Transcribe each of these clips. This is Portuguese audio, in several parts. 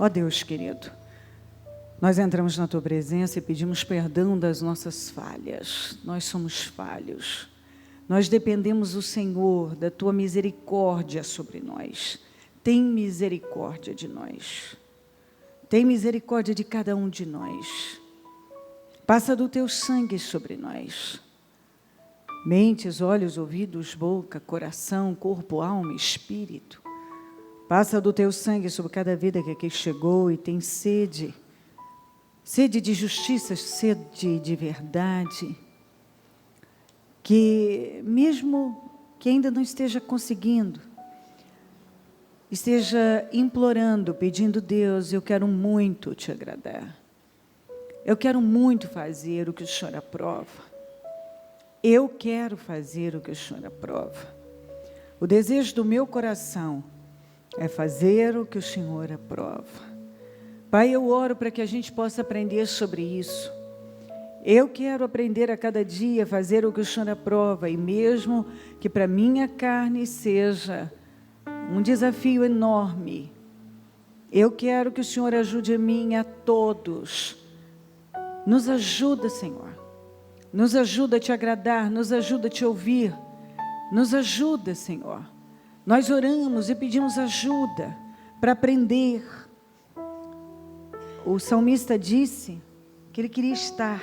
Ó Deus querido, nós entramos na Tua presença e pedimos perdão das nossas falhas. Nós somos falhos. Nós dependemos do Senhor, da Tua misericórdia sobre nós. Tem misericórdia de nós. Tem misericórdia de cada um de nós. Passa do Teu sangue sobre nós. Mentes, olhos, ouvidos, boca, coração, corpo, alma, espírito. Passa do Teu sangue sobre cada vida que aqui chegou e tem sede. Sede de justiça, sede de verdade. Que mesmo que ainda não esteja conseguindo, esteja implorando, pedindo: Deus, eu quero muito te agradar. Eu quero muito fazer o que o Senhor aprova. Eu quero fazer o que o Senhor aprova. O desejo do meu coração é fazer o que o Senhor aprova. Pai, eu oro para que a gente possa aprender sobre isso. Eu quero aprender a cada dia a fazer o que o Senhor aprova, e mesmo que para minha carne seja um desafio enorme, eu quero que o Senhor ajude a mim e a todos. Nos ajuda, Senhor. Nos ajuda a te agradar, nos ajuda a te ouvir. Nos ajuda, Senhor. Nós oramos e pedimos ajuda para aprender. O salmista disse que ele queria estar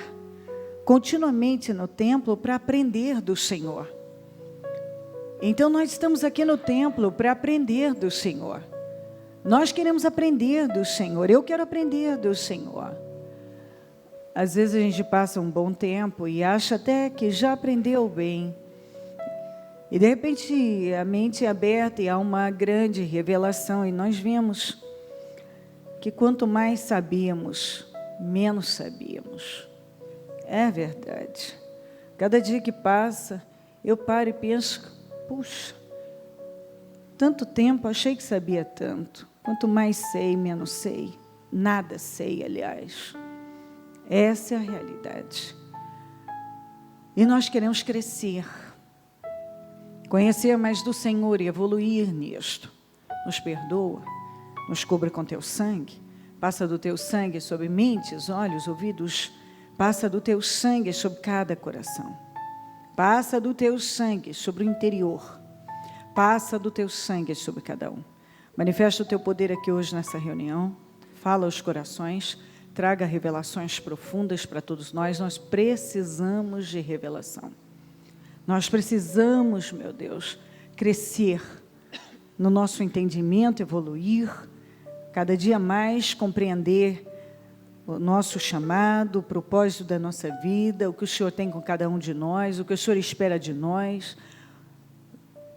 continuamente no templo para aprender do Senhor. Então nós estamos aqui no templo para aprender do Senhor. Nós queremos aprender do Senhor. Eu quero aprender do Senhor. Às vezes a gente passa um bom tempo e acha até que já aprendeu bem. E de repente a mente é aberta e há uma grande revelação. E nós vemos que quanto mais sabíamos, menos sabíamos. É verdade. Cada dia que passa, eu paro e penso: puxa, tanto tempo, achei que sabia tanto. Quanto mais sei, menos sei. Nada sei, aliás. Essa é a realidade. E nós queremos crescer, conhecer mais do Senhor e evoluir nisto. Nos perdoa, nos cobre com Teu sangue. Passa do Teu sangue sobre mentes, olhos, ouvidos. Passa do Teu sangue sobre cada coração. Passa do Teu sangue sobre o interior. Passa do Teu sangue sobre cada um. Manifesta o Teu poder aqui hoje nessa reunião. Fala aos corações. Traga revelações profundas para todos nós. Nós precisamos de revelação. Nós precisamos, meu Deus, crescer no nosso entendimento, evoluir, cada dia mais compreender o nosso chamado, o propósito da nossa vida, o que o Senhor tem com cada um de nós, o que o Senhor espera de nós.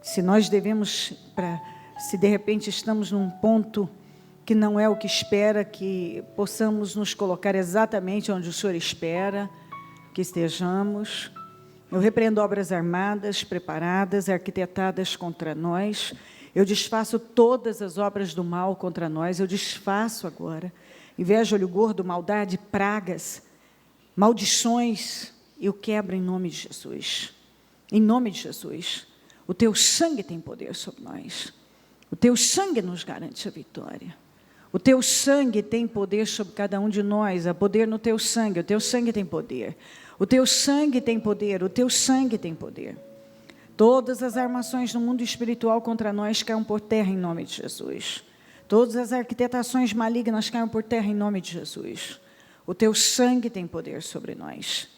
Se nós devemos, se de repente estamos num ponto que não é o que espera, que possamos nos colocar exatamente onde o Senhor espera que estejamos. Eu repreendo obras armadas, preparadas, arquitetadas contra nós. Eu desfaço todas as obras do mal contra nós. Eu desfaço agora. Inveja, olho gordo, maldade, pragas, maldições. Eu quebro em nome de Jesus. Em nome de Jesus. O Teu sangue tem poder sobre nós. O Teu sangue nos garante a vitória. O Teu sangue tem poder sobre cada um de nós. Há poder no Teu sangue. O Teu sangue tem poder. O Teu sangue tem poder. O Teu sangue tem poder. Todas as armações no mundo espiritual contra nós caem por terra em nome de Jesus. Todas as arquitetações malignas caem por terra em nome de Jesus. O Teu sangue tem poder sobre nós.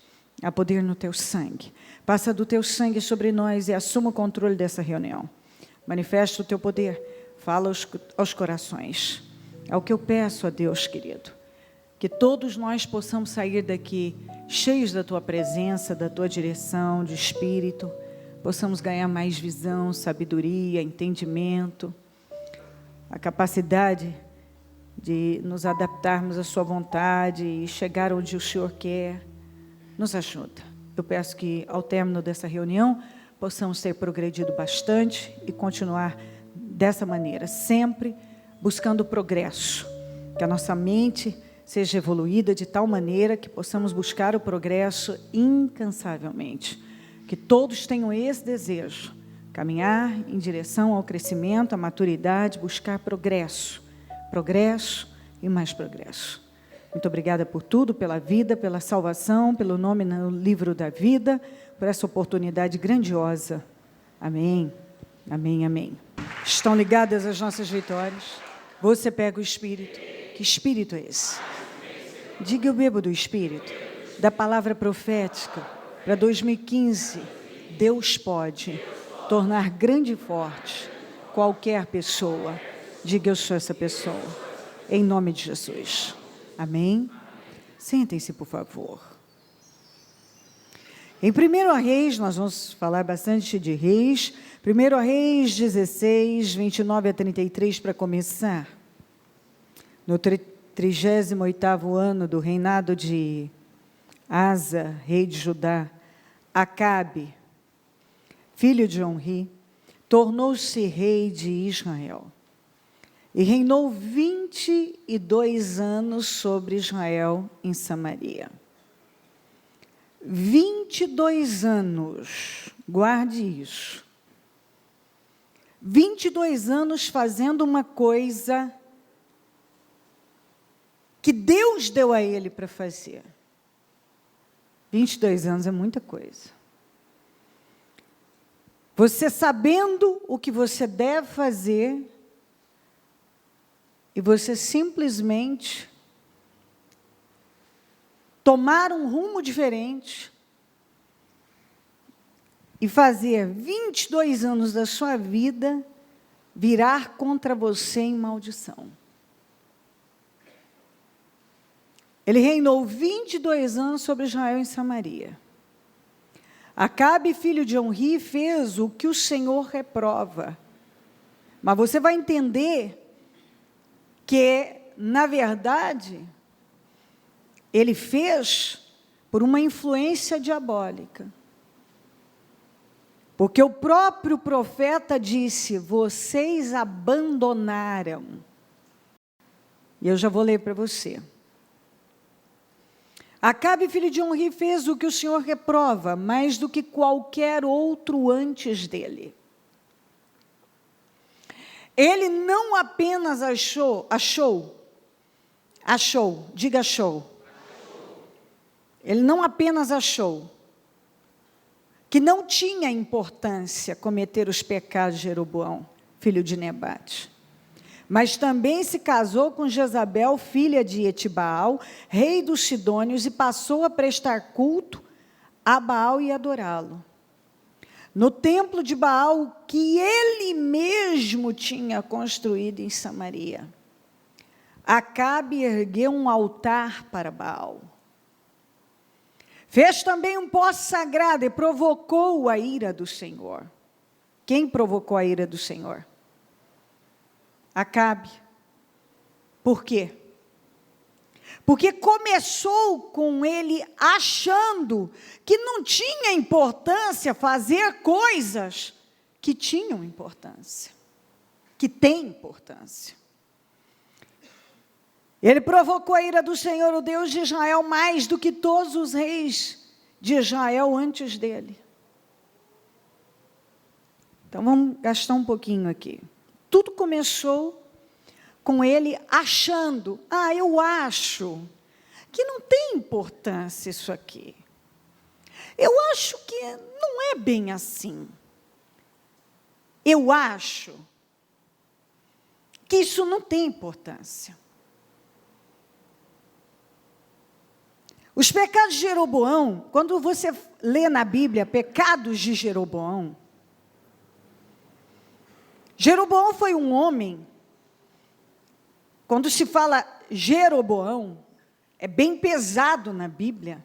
Há poder no Teu sangue. Passa do Teu sangue sobre nós e assuma o controle dessa reunião. Manifesta o Teu poder. Fala aos corações. É o que eu peço a Deus, querido. Que todos nós possamos sair daqui cheios da Tua presença, da Tua direção, de espírito. Possamos ganhar mais visão, sabedoria, entendimento. A capacidade de nos adaptarmos à Sua vontade e chegar onde o Senhor quer. Nos ajuda. Eu peço que, ao término dessa reunião, possamos ter progredido bastante e continuar dessa maneira, sempre buscando progresso. Que a nossa mente seja evoluída de tal maneira que possamos buscar o progresso incansavelmente. Que todos tenham esse desejo, caminhar em direção ao crescimento, à maturidade, buscar progresso. Progresso, e mais progresso. Muito obrigada por tudo, pela vida, pela salvação, pelo nome no livro da vida, por essa oportunidade grandiosa. Amém, amém, amém. Estão ligadas as nossas vitórias? Você pega o Espírito. Que Espírito é esse? Diga: eu bebo do Espírito, da palavra profética. Para 2015, Deus pode tornar grande e forte qualquer pessoa. Diga: eu sou essa pessoa. Em nome de Jesus. Amém? Sentem-se, por favor. Em 1 Reis, nós vamos falar bastante de Reis. 1 Reis 16, 29 a 33, para começar. No 38º ano do reinado de Asa, rei de Judá, Acabe, filho de Onri, tornou-se rei de Israel. E reinou 22 anos sobre Israel em Samaria. 22 anos, guarde isso. 22 anos fazendo uma coisa que Deus deu a ele para fazer. 22 anos é muita coisa. Você sabendo o que você deve fazer, e você simplesmente tomar um rumo diferente e fazer 22 anos da sua vida virar contra você em maldição. Ele reinou 22 anos sobre Israel em Samaria. Acabe, filho de Onri, fez o que o Senhor reprova. Mas você vai entender que, na verdade, ele fez por uma influência diabólica. Porque o próprio profeta disse: vocês abandonaram. E eu já vou ler para você. Acabe, filho de Onri, fez o que o Senhor reprova, mais do que qualquer outro antes dele. Ele não apenas achou, diga achou. Ele não apenas achou que não tinha importância cometer os pecados de Jeroboão, filho de Nebate, mas também se casou com Jezabel, filha de Etibaal, rei dos Sidônios, e passou a prestar culto a Baal e adorá-lo. No templo de Baal, que ele mesmo tinha construído em Samaria. Acabe ergueu um altar para Baal. Fez também um poço sagrado e provocou a ira do Senhor. Quem provocou a ira do Senhor? Acabe. Por quê? Porque começou com ele achando que não tinha importância fazer coisas que tinham importância, que têm importância. Ele provocou a ira do Senhor, o Deus de Israel, mais do que todos os reis de Israel antes dele. Então, vamos gastar um pouquinho aqui. Tudo começou com ele achando: eu acho que não tem importância isso aqui. Eu acho que não é bem assim. Eu acho que isso não tem importância. Os pecados de Jeroboão, quando você lê na Bíblia pecados de Jeroboão, Jeroboão foi um homem, quando se fala Jeroboão, é bem pesado na Bíblia,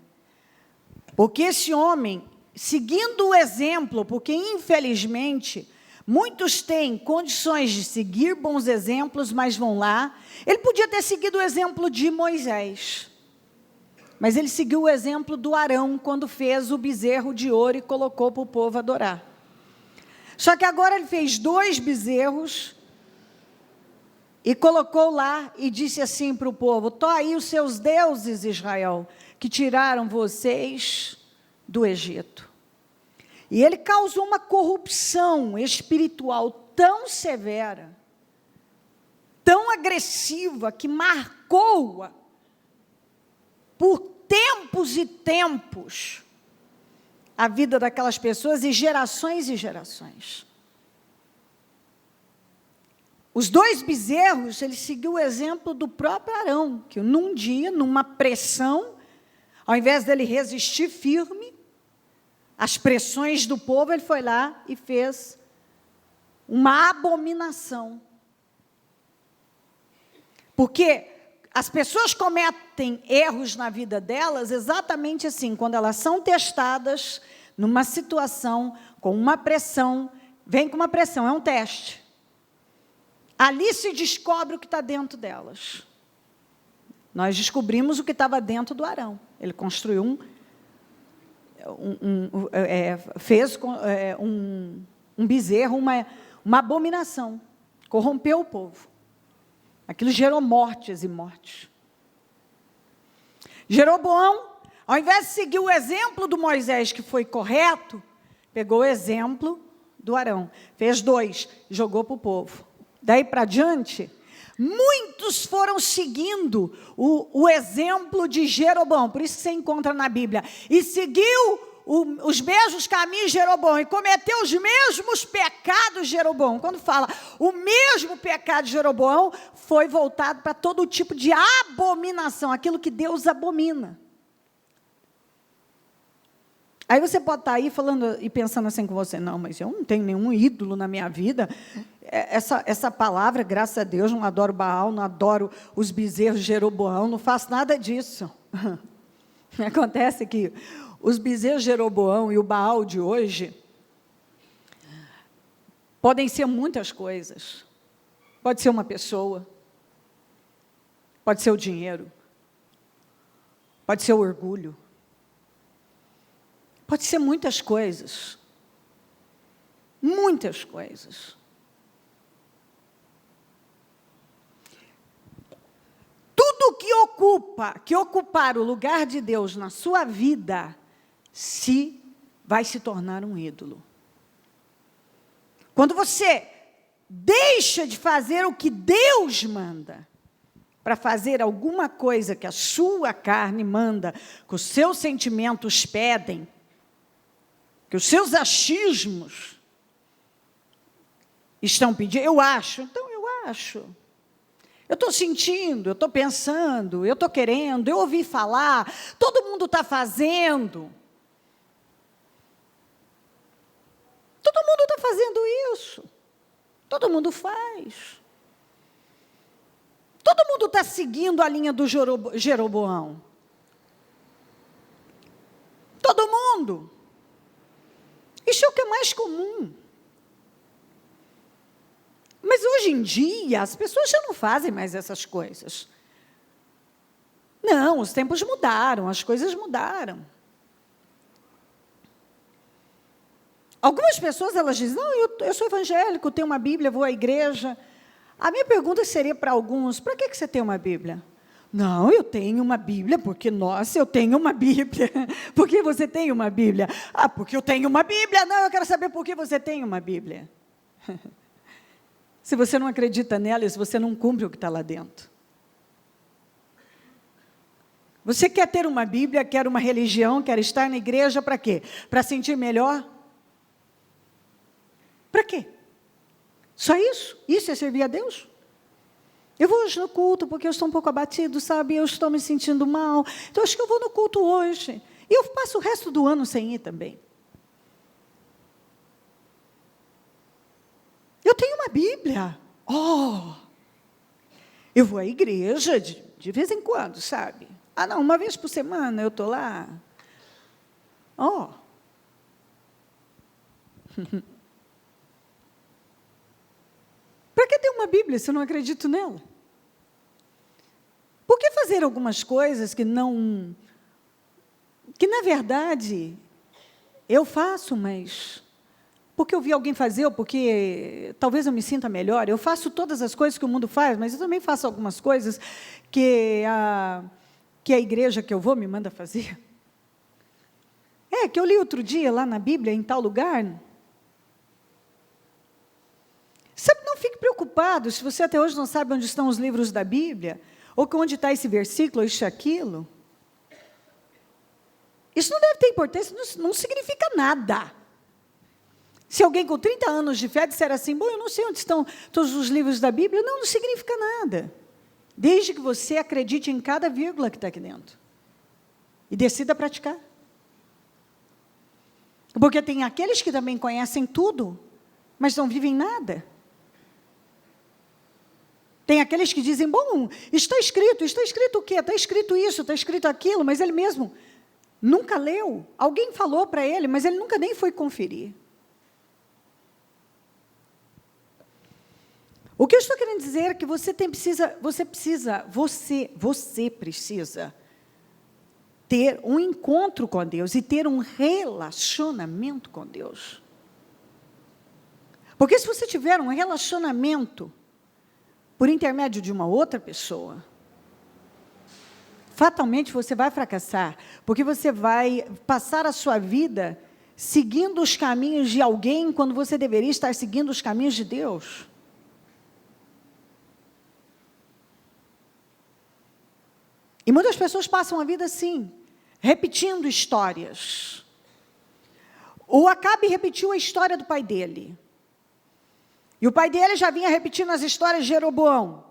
porque esse homem, seguindo o exemplo, porque infelizmente muitos têm condições de seguir bons exemplos, mas vão lá, ele podia ter seguido o exemplo de Moisés, mas ele seguiu o exemplo do Arão, quando fez o bezerro de ouro e colocou para o povo adorar. Só que agora ele fez 2 bezerros e colocou lá e disse assim para o povo: "Tô aí os seus deuses, Israel, que tiraram vocês do Egito." E ele causou uma corrupção espiritual tão severa, tão agressiva, que marcou marcou por tempos e tempos a vida daquelas pessoas e gerações. Os 2 bezerros, ele seguiu o exemplo do próprio Arão, que num dia, numa pressão, ao invés dele resistir firme às pressões do povo, ele foi lá e fez uma abominação. Porque as pessoas cometem erros na vida delas exatamente assim, quando elas são testadas numa situação, com uma pressão, vem com uma pressão, é um teste. Ali se descobre o que está dentro delas. Nós descobrimos o que estava dentro do Arão. Ele construiu fez um bezerro, uma abominação. Corrompeu o povo. Aquilo gerou mortes e mortes. Jeroboão, ao invés de seguir o exemplo do Moisés, que foi correto, pegou o exemplo do Arão. Fez 2, jogou para o povo. Daí para diante, muitos foram seguindo o exemplo de Jeroboão. Por isso que você encontra na Bíblia. E seguiu os mesmos caminhos de Jeroboão. E cometeu os mesmos pecados de Jeroboão. Quando fala o mesmo pecado de Jeroboão, foi voltado para todo tipo de abominação. Aquilo que Deus abomina. Aí você pode estar aí falando e pensando assim com você, não, mas eu não tenho nenhum ídolo na minha vida. Essa palavra, graças a Deus, não adoro Baal, não adoro os bezerros de Jeroboão, não faço nada disso. Acontece que os bezerros de Jeroboão e o Baal de hoje podem ser muitas coisas. Pode ser uma pessoa, pode ser o dinheiro, pode ser o orgulho. Pode ser muitas coisas. Muitas coisas. Tudo que ocupar o lugar de Deus na sua vida, vai se tornar um ídolo. Quando você deixa de fazer o que Deus manda, para fazer alguma coisa que a sua carne manda, que os seus sentimentos pedem, que os seus achismos estão pedindo, eu acho, eu estou sentindo, eu estou pensando, eu estou querendo, eu ouvi falar, todo mundo está fazendo. Todo mundo está fazendo isso. Todo mundo faz. Todo mundo está seguindo a linha do Jeroboão. Todo mundo. Isso é o que é mais comum. Mas hoje em dia, as pessoas já não fazem mais essas coisas. Não, os tempos mudaram, as coisas mudaram. Algumas pessoas, elas dizem, não, eu sou evangélico, tenho uma Bíblia, vou à igreja. A minha pergunta seria para alguns, para que você tem uma Bíblia? Não, eu tenho uma Bíblia, porque, nossa, eu tenho uma Bíblia. Por que você tem uma Bíblia? Ah, porque eu tenho uma Bíblia. Não, eu quero saber por que você tem uma Bíblia. Se você não acredita nela, se você não cumpre o que está lá dentro. Você quer ter uma Bíblia, quer uma religião, quer estar na igreja, para quê? Para sentir melhor? Para quê? Só isso? Isso é servir a Deus? Eu vou hoje no culto porque eu estou um pouco abatido, sabe? Eu estou me sentindo mal. Então, acho que eu vou no culto hoje. E eu passo o resto do ano sem ir também. Eu tenho uma Bíblia. Eu vou à igreja de vez em quando, sabe? Ah, não, uma vez por semana eu estou lá. Para que ter uma Bíblia se eu não acredito nela? Por que fazer algumas coisas que na verdade, eu faço, mas porque eu vi alguém fazer, ou porque talvez eu me sinta melhor. Eu faço todas as coisas que o mundo faz, mas eu também faço algumas coisas que a igreja que eu vou me manda fazer. Que eu li outro dia lá na Bíblia, em tal lugar. Sabe, não fique preocupado se você até hoje não sabe onde estão os livros da Bíblia, Ou que onde está esse versículo, isso, aquilo. Isso não deve ter importância, não significa nada. Se alguém com 30 anos de fé disser assim, bom, eu não sei onde estão todos os livros da Bíblia, não significa nada. Desde que você acredite em cada vírgula que está aqui dentro. E decida praticar. Porque tem aqueles que também conhecem tudo, mas não vivem nada. Tem aqueles que dizem, bom, está escrito o quê? Está escrito isso, está escrito aquilo, mas ele mesmo nunca leu. Alguém falou para ele, mas ele nunca nem foi conferir. O que eu estou querendo dizer é que você precisa ter um encontro com Deus e ter um relacionamento com Deus. Porque se você tiver um relacionamento por intermédio de uma outra pessoa, fatalmente você vai fracassar, porque você vai passar a sua vida seguindo os caminhos de alguém, quando você deveria estar seguindo os caminhos de Deus. E muitas pessoas passam a vida assim, repetindo histórias. O Acabe repetiu a história do pai dele. E o pai dele já vinha repetindo as histórias de Jeroboão.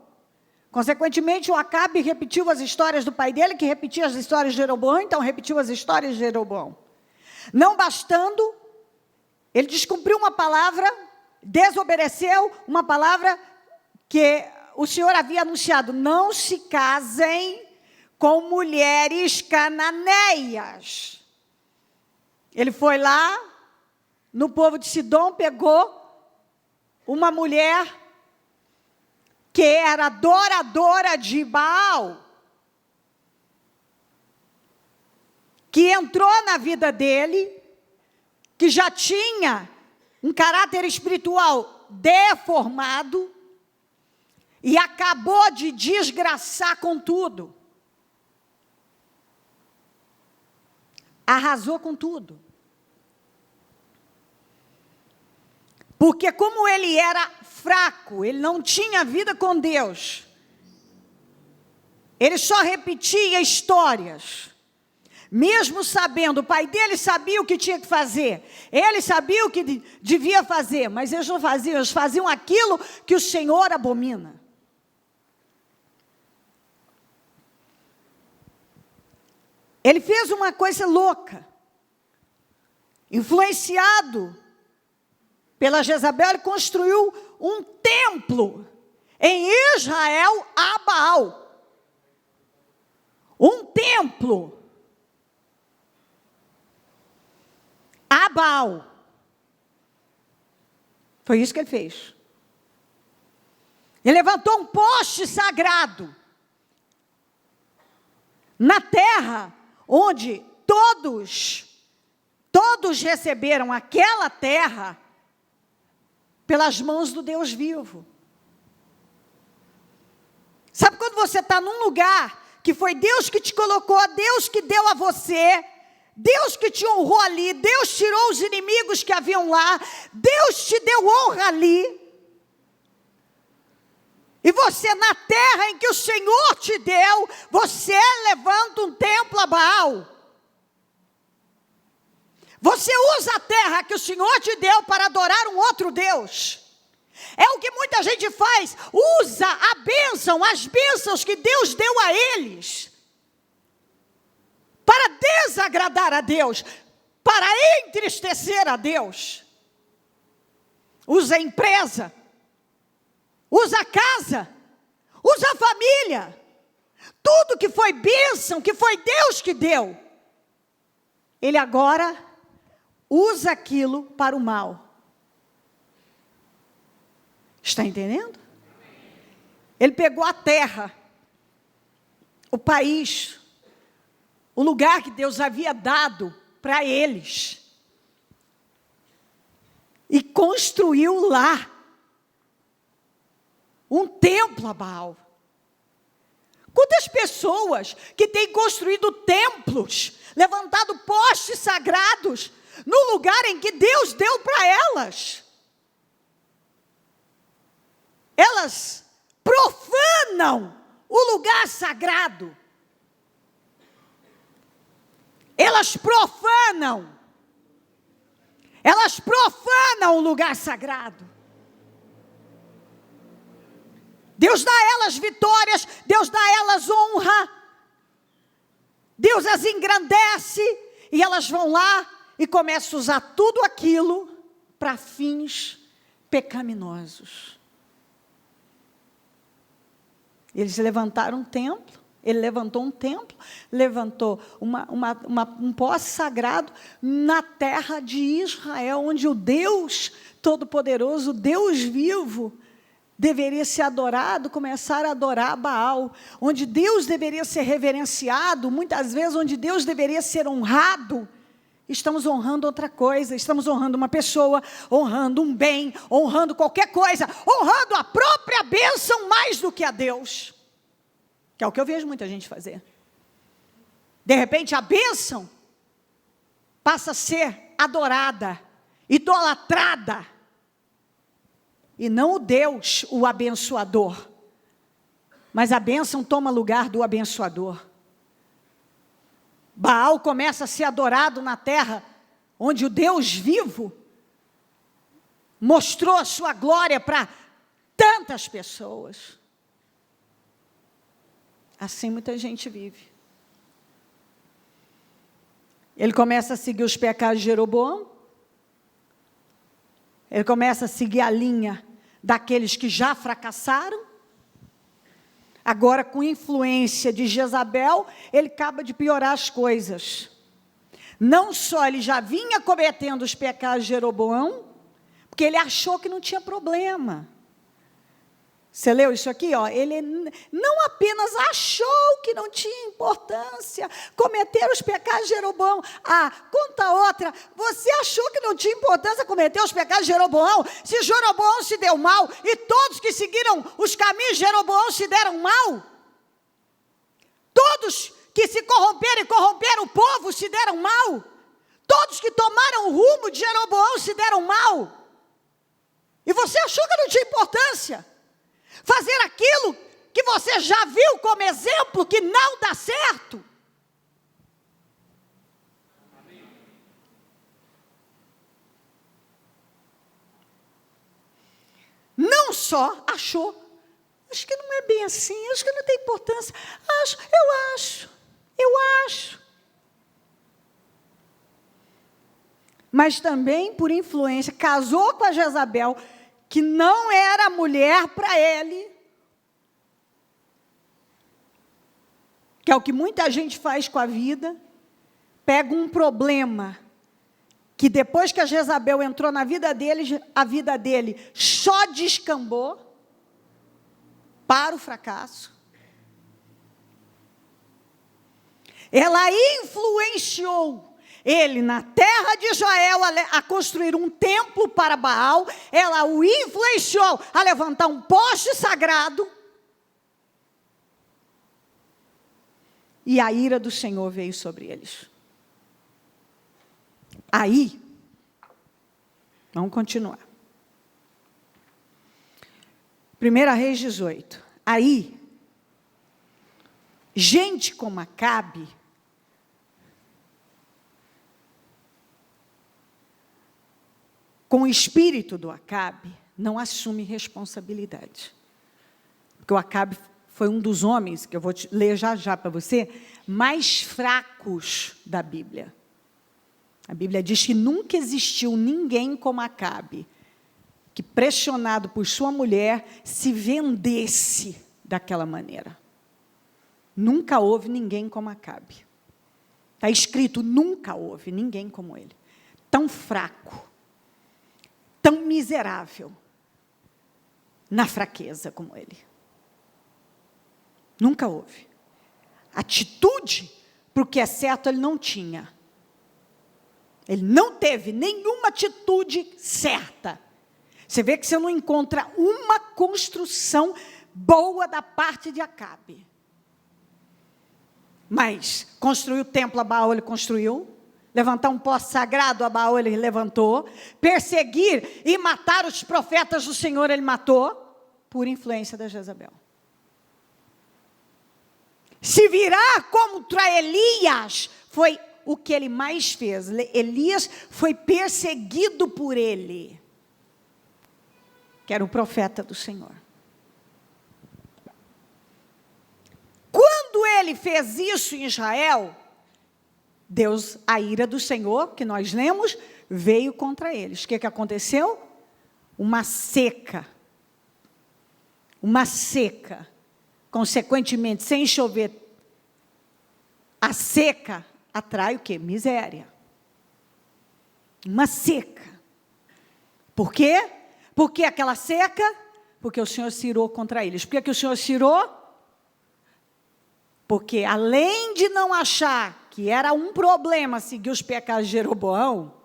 Consequentemente, o Acabe repetiu as histórias do pai dele, que repetia as histórias de Jeroboão, então repetiu as histórias de Jeroboão. Não bastando, ele descumpriu uma palavra, desobedeceu uma palavra que o Senhor havia anunciado: não se casem com mulheres cananeias. Ele foi lá, no povo de Sidom, pegou uma mulher que era adoradora de Baal, que entrou na vida dele, que já tinha um caráter espiritual deformado, e acabou de desgraçar com tudo. Arrasou com tudo. Porque como ele era fraco, ele não tinha vida com Deus, ele só repetia histórias. Mesmo sabendo, o pai dele sabia o que tinha que fazer, ele sabia o que devia fazer, mas eles não faziam, eles faziam aquilo que o Senhor abomina. Ele fez uma coisa louca, influenciado pela Jezabel, ele construiu um templo em Israel a Baal. Um templo a Baal. Foi isso que ele fez. Ele levantou um poste sagrado na terra, onde todos receberam aquela terra pelas mãos do Deus vivo. Sabe quando você está num lugar que foi Deus que te colocou, Deus que deu a você, Deus que te honrou ali, Deus tirou os inimigos que haviam lá, Deus te deu honra ali, e você, na terra em que o Senhor te deu, você levanta um templo a Baal. Você usa a terra que o Senhor te deu para adorar um outro Deus. É o que muita gente faz, usa a bênção, as bênçãos que Deus deu a eles, para desagradar a Deus, para entristecer a Deus. Usa a empresa, usa a casa, usa a família, tudo que foi bênção, que foi Deus que deu, ele agora usa aquilo para o mal. Está entendendo? Ele pegou a terra, o país, o lugar que Deus havia dado para eles, e construiu lá um templo a Baal. Quantas pessoas que têm construído templos, levantado postes sagrados, no lugar em que Deus deu para elas. Elas profanam o lugar sagrado. Elas profanam o lugar sagrado. Deus dá a elas vitórias, Deus dá a elas honra, Deus as engrandece, e elas vão lá e começam a usar tudo aquilo para fins pecaminosos. Eles levantaram um templo, ele levantou um templo, levantou um poste sagrado na terra de Israel, onde o Deus Todo-Poderoso, o Deus vivo, deveria ser adorado, começar a adorar Baal, onde Deus deveria ser reverenciado, muitas vezes onde Deus deveria ser honrado. Estamos honrando outra coisa, estamos honrando uma pessoa, honrando um bem, honrando qualquer coisa, honrando a própria bênção mais do que a Deus, que é o que eu vejo muita gente fazer. De repente a bênção passa a ser adorada, idolatrada, e não o Deus, o abençoador, mas a bênção toma lugar do abençoador. Baal começa a ser adorado na terra, onde o Deus vivo mostrou a sua glória para tantas pessoas. Assim muita gente vive. Ele começa a seguir os pecados de Jeroboão. Ele começa a seguir a linha daqueles que já fracassaram. Agora, com influência de Jezabel, ele acaba de piorar as coisas. Não só ele já vinha cometendo os pecados de Jeroboão, porque ele achou que não tinha problema. Você leu isso aqui? Ó, ele não apenas achou que não tinha importância cometer os pecados de Jeroboão. Conta outra. Você achou que não tinha importância cometer os pecados de Jeroboão? Se Jeroboão se deu mal e todos que seguiram os caminhos de Jeroboão se deram mal? Todos que se corromperam e corromperam o povo se deram mal? Todos que tomaram o rumo de Jeroboão se deram mal? E você achou que não tinha importância fazer aquilo que você já viu como exemplo que não dá certo? Não só achou, acho que não é bem assim, acho que não tem importância, eu acho. Mas também por influência, casou com a Jezabel, que não era mulher para ele, que é o que muita gente faz com a vida. Pega um problema, que depois que a Jezabel entrou na vida dele, a vida dele só descambou para o fracasso. Ela influenciou ele na terra de Israel a construir um templo para Baal. Ela o influenciou a levantar um poste sagrado. E a ira do Senhor veio sobre eles. Aí, vamos continuar. 1 Reis 18. Aí, gente como Acabe, com o espírito do Acabe, não assume responsabilidade. Porque o Acabe foi um dos homens, que eu vou ler já para você, mais fracos da Bíblia. A Bíblia diz que nunca existiu ninguém como Acabe, que pressionado por sua mulher, se vendesse daquela maneira. Nunca houve ninguém como Acabe. Está escrito, nunca houve ninguém como ele. Tão fraco, tão miserável, na fraqueza como ele. Nunca houve. Atitude, para o que é certo, ele não tinha. Ele não teve nenhuma atitude certa. Você vê que você não encontra uma construção boa da parte de Acabe. Mas construir o templo a Baal, ele construiu. Levantar um poste sagrado a Baal, ele levantou. Perseguir e matar os profetas do Senhor, ele matou. Por influência da Jezabel. se virar contra Elias, foi o que ele mais fez. Elias foi perseguido por ele, que era o profeta do Senhor. Quando ele fez isso em Israel, Deus, a ira do Senhor, que nós lemos, veio contra eles. O que aconteceu? Uma seca. Uma seca. Consequentemente, sem chover, a seca atrai o quê? Miséria. Uma seca. Por quê? Por que aquela seca? Porque o Senhor se irou contra eles. Por que o Senhor se irou? Porque além de não achar que era um problema seguir os pecados de Jeroboão,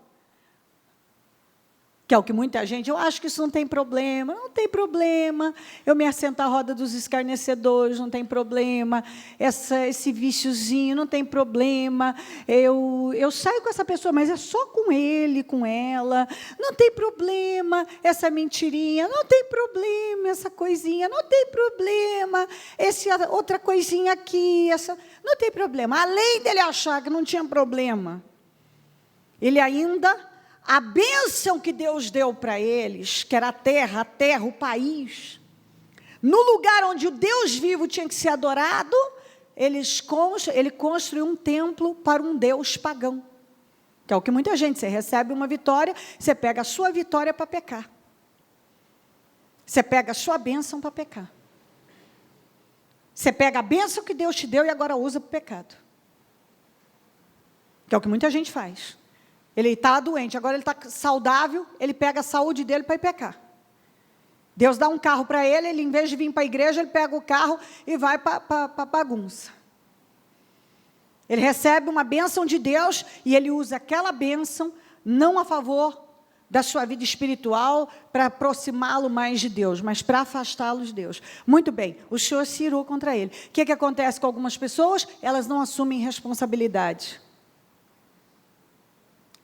que é o que muita gente, eu acho que isso não tem problema, eu me assento à roda dos escarnecedores, não tem problema, esse viciozinho, não tem problema, eu saio com essa pessoa, mas é só com ele, com ela, não tem problema, essa mentirinha, não tem problema, essa coisinha, não tem problema, outra coisinha aqui, não tem problema. Além dele achar que não tinha problema, ele ainda... A bênção que Deus deu para eles, que era a terra, o país, no lugar onde o Deus vivo tinha que ser adorado, ele construiu um templo para um Deus pagão. Que é o que muita gente, você recebe uma vitória, você pega a sua vitória para pecar. Você pega a sua bênção para pecar. Você pega a bênção que Deus te deu e agora usa para o pecado. Que é o que muita gente faz. Ele está doente, agora ele está saudável, ele pega a saúde dele para ir pecar. Deus dá um carro para ele, em vez de vir para a igreja, ele pega o carro e vai para a bagunça. Ele recebe uma bênção de Deus e ele usa aquela bênção não a favor da sua vida espiritual, para aproximá-lo mais de Deus, mas para afastá-lo de Deus. Muito bem, o Senhor se irou contra ele. O que acontece com algumas pessoas? Elas não assumem responsabilidade.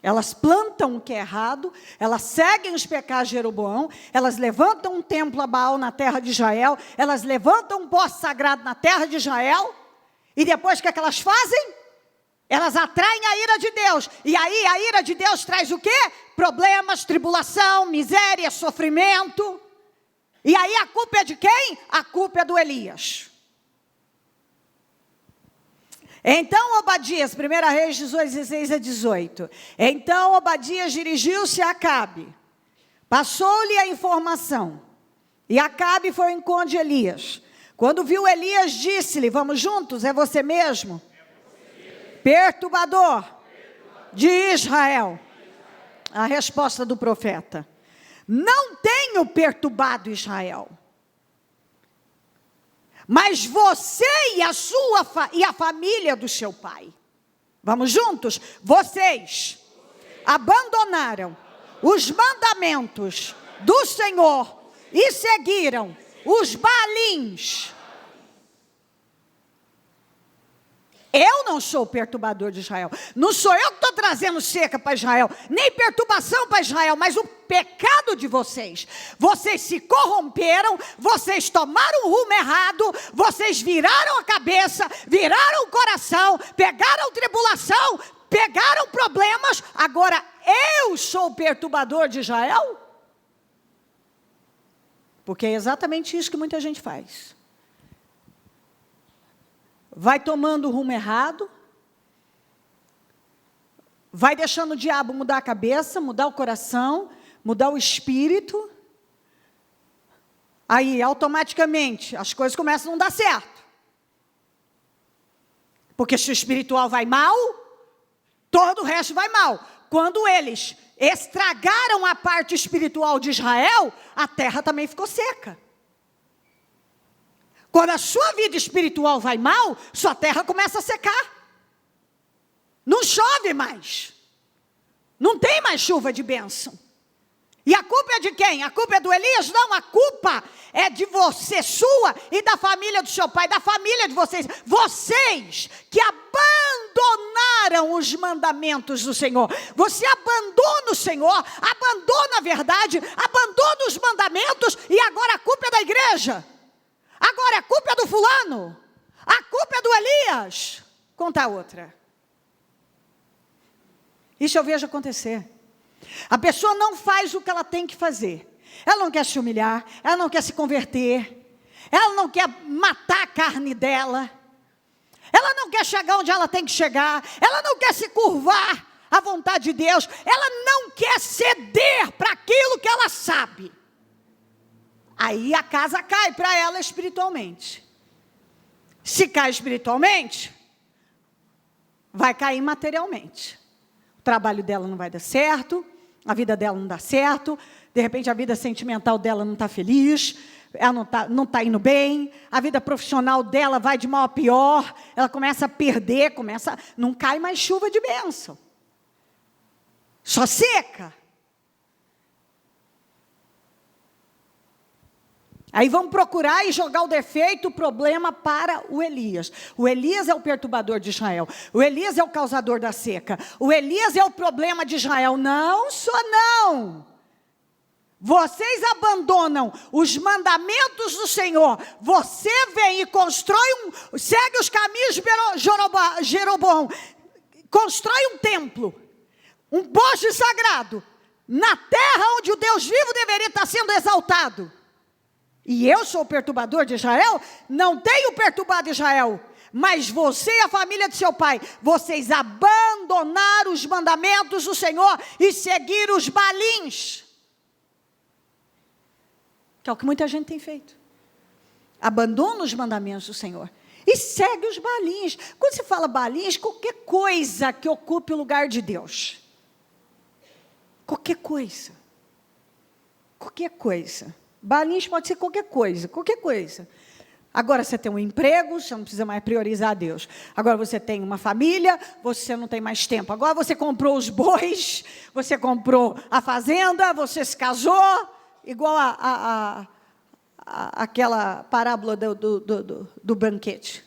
Elas plantam o que é errado, elas seguem os pecados de Jeroboão, elas levantam um templo a Baal na terra de Israel, elas levantam um poste sagrado na terra de Israel, e depois o que elas fazem? Elas atraem a ira de Deus, e aí a ira de Deus traz o quê? Problemas, tribulação, miséria, sofrimento, e aí a culpa é de quem? A culpa é do Elias. Então Obadias, 1 Reis 18, 16 a 18. Então Obadias dirigiu-se a Acabe, passou-lhe a informação, e Acabe foi ao encontro de Elias. Quando viu Elias, disse-lhe: vamos juntos, é você mesmo? Perturbador de Israel. A resposta do profeta: não tenho perturbado Israel, mas você e a família do seu pai. Vamos juntos? Vocês abandonaram os mandamentos do Senhor e seguiram os Baalins. Eu não sou o perturbador de Israel. Não sou eu que estou trazendo seca para Israel, nem perturbação para Israel, mas o pecado de vocês. Vocês se corromperam, vocês tomaram o rumo errado, vocês viraram a cabeça, viraram o coração, pegaram tribulação, pegaram problemas. Agora eu sou o perturbador de Israel? Porque é exatamente isso que muita gente faz. Vai tomando o rumo errado, vai deixando o diabo mudar a cabeça, mudar o coração, mudar o espírito. Aí, automaticamente, as coisas começam a não dar certo. Porque se o espiritual vai mal, todo o resto vai mal. Quando eles estragaram a parte espiritual de Israel, a terra também ficou seca. Quando a sua vida espiritual vai mal, sua terra começa a secar. Não chove mais. Não tem mais chuva de bênção. E a culpa é de quem? A culpa é do Elias? Não, a culpa é de você, sua e da família do seu pai, da família de vocês. Vocês que abandonaram os mandamentos do Senhor. Você abandona o Senhor, abandona a verdade, abandona os mandamentos e agora a culpa é da igreja. Agora a culpa é do fulano. A culpa é do Elias. Conta outra. Isso eu vejo acontecer. A pessoa não faz o que ela tem que fazer. Ela não quer se humilhar, ela não quer se converter, ela não quer matar a carne dela, ela não quer chegar onde ela tem que chegar, ela não quer se curvar à vontade de Deus, ela não quer ceder para aquilo que ela sabe. Aí a casa cai para ela espiritualmente. Se cai espiritualmente, vai cair materialmente. O trabalho dela não vai dar certo, a vida dela não dá certo, de repente a vida sentimental dela não está feliz, ela não tá indo bem, a vida profissional dela vai de mal a pior, ela começa a perder, não cai mais chuva de bênção. Só seca. Aí vamos procurar e jogar o defeito, o problema para o Elias. O Elias é o perturbador de Israel. O Elias é o causador da seca. O Elias é o problema de Israel. Não sou não. Vocês abandonam os mandamentos do Senhor. Você vem e segue os caminhos de Jeroboão. Constrói um templo, um poste sagrado, na terra onde o Deus vivo deveria estar sendo exaltado. E eu sou o perturbador de Israel? Não tenho perturbado Israel. Mas você e a família de seu pai, vocês abandonaram os mandamentos do Senhor e seguiram os balins. Que é o que muita gente tem feito. Abandona os mandamentos do Senhor e segue os balins. Quando se fala balins, qualquer coisa que ocupe o lugar de Deus. Qualquer coisa. Qualquer coisa. Balins pode ser qualquer coisa, qualquer coisa. Agora você tem um emprego, você não precisa mais priorizar a Deus. Agora você tem uma família, você não tem mais tempo. Agora você comprou os bois, você comprou a fazenda, você se casou, igual aquela parábola do banquete.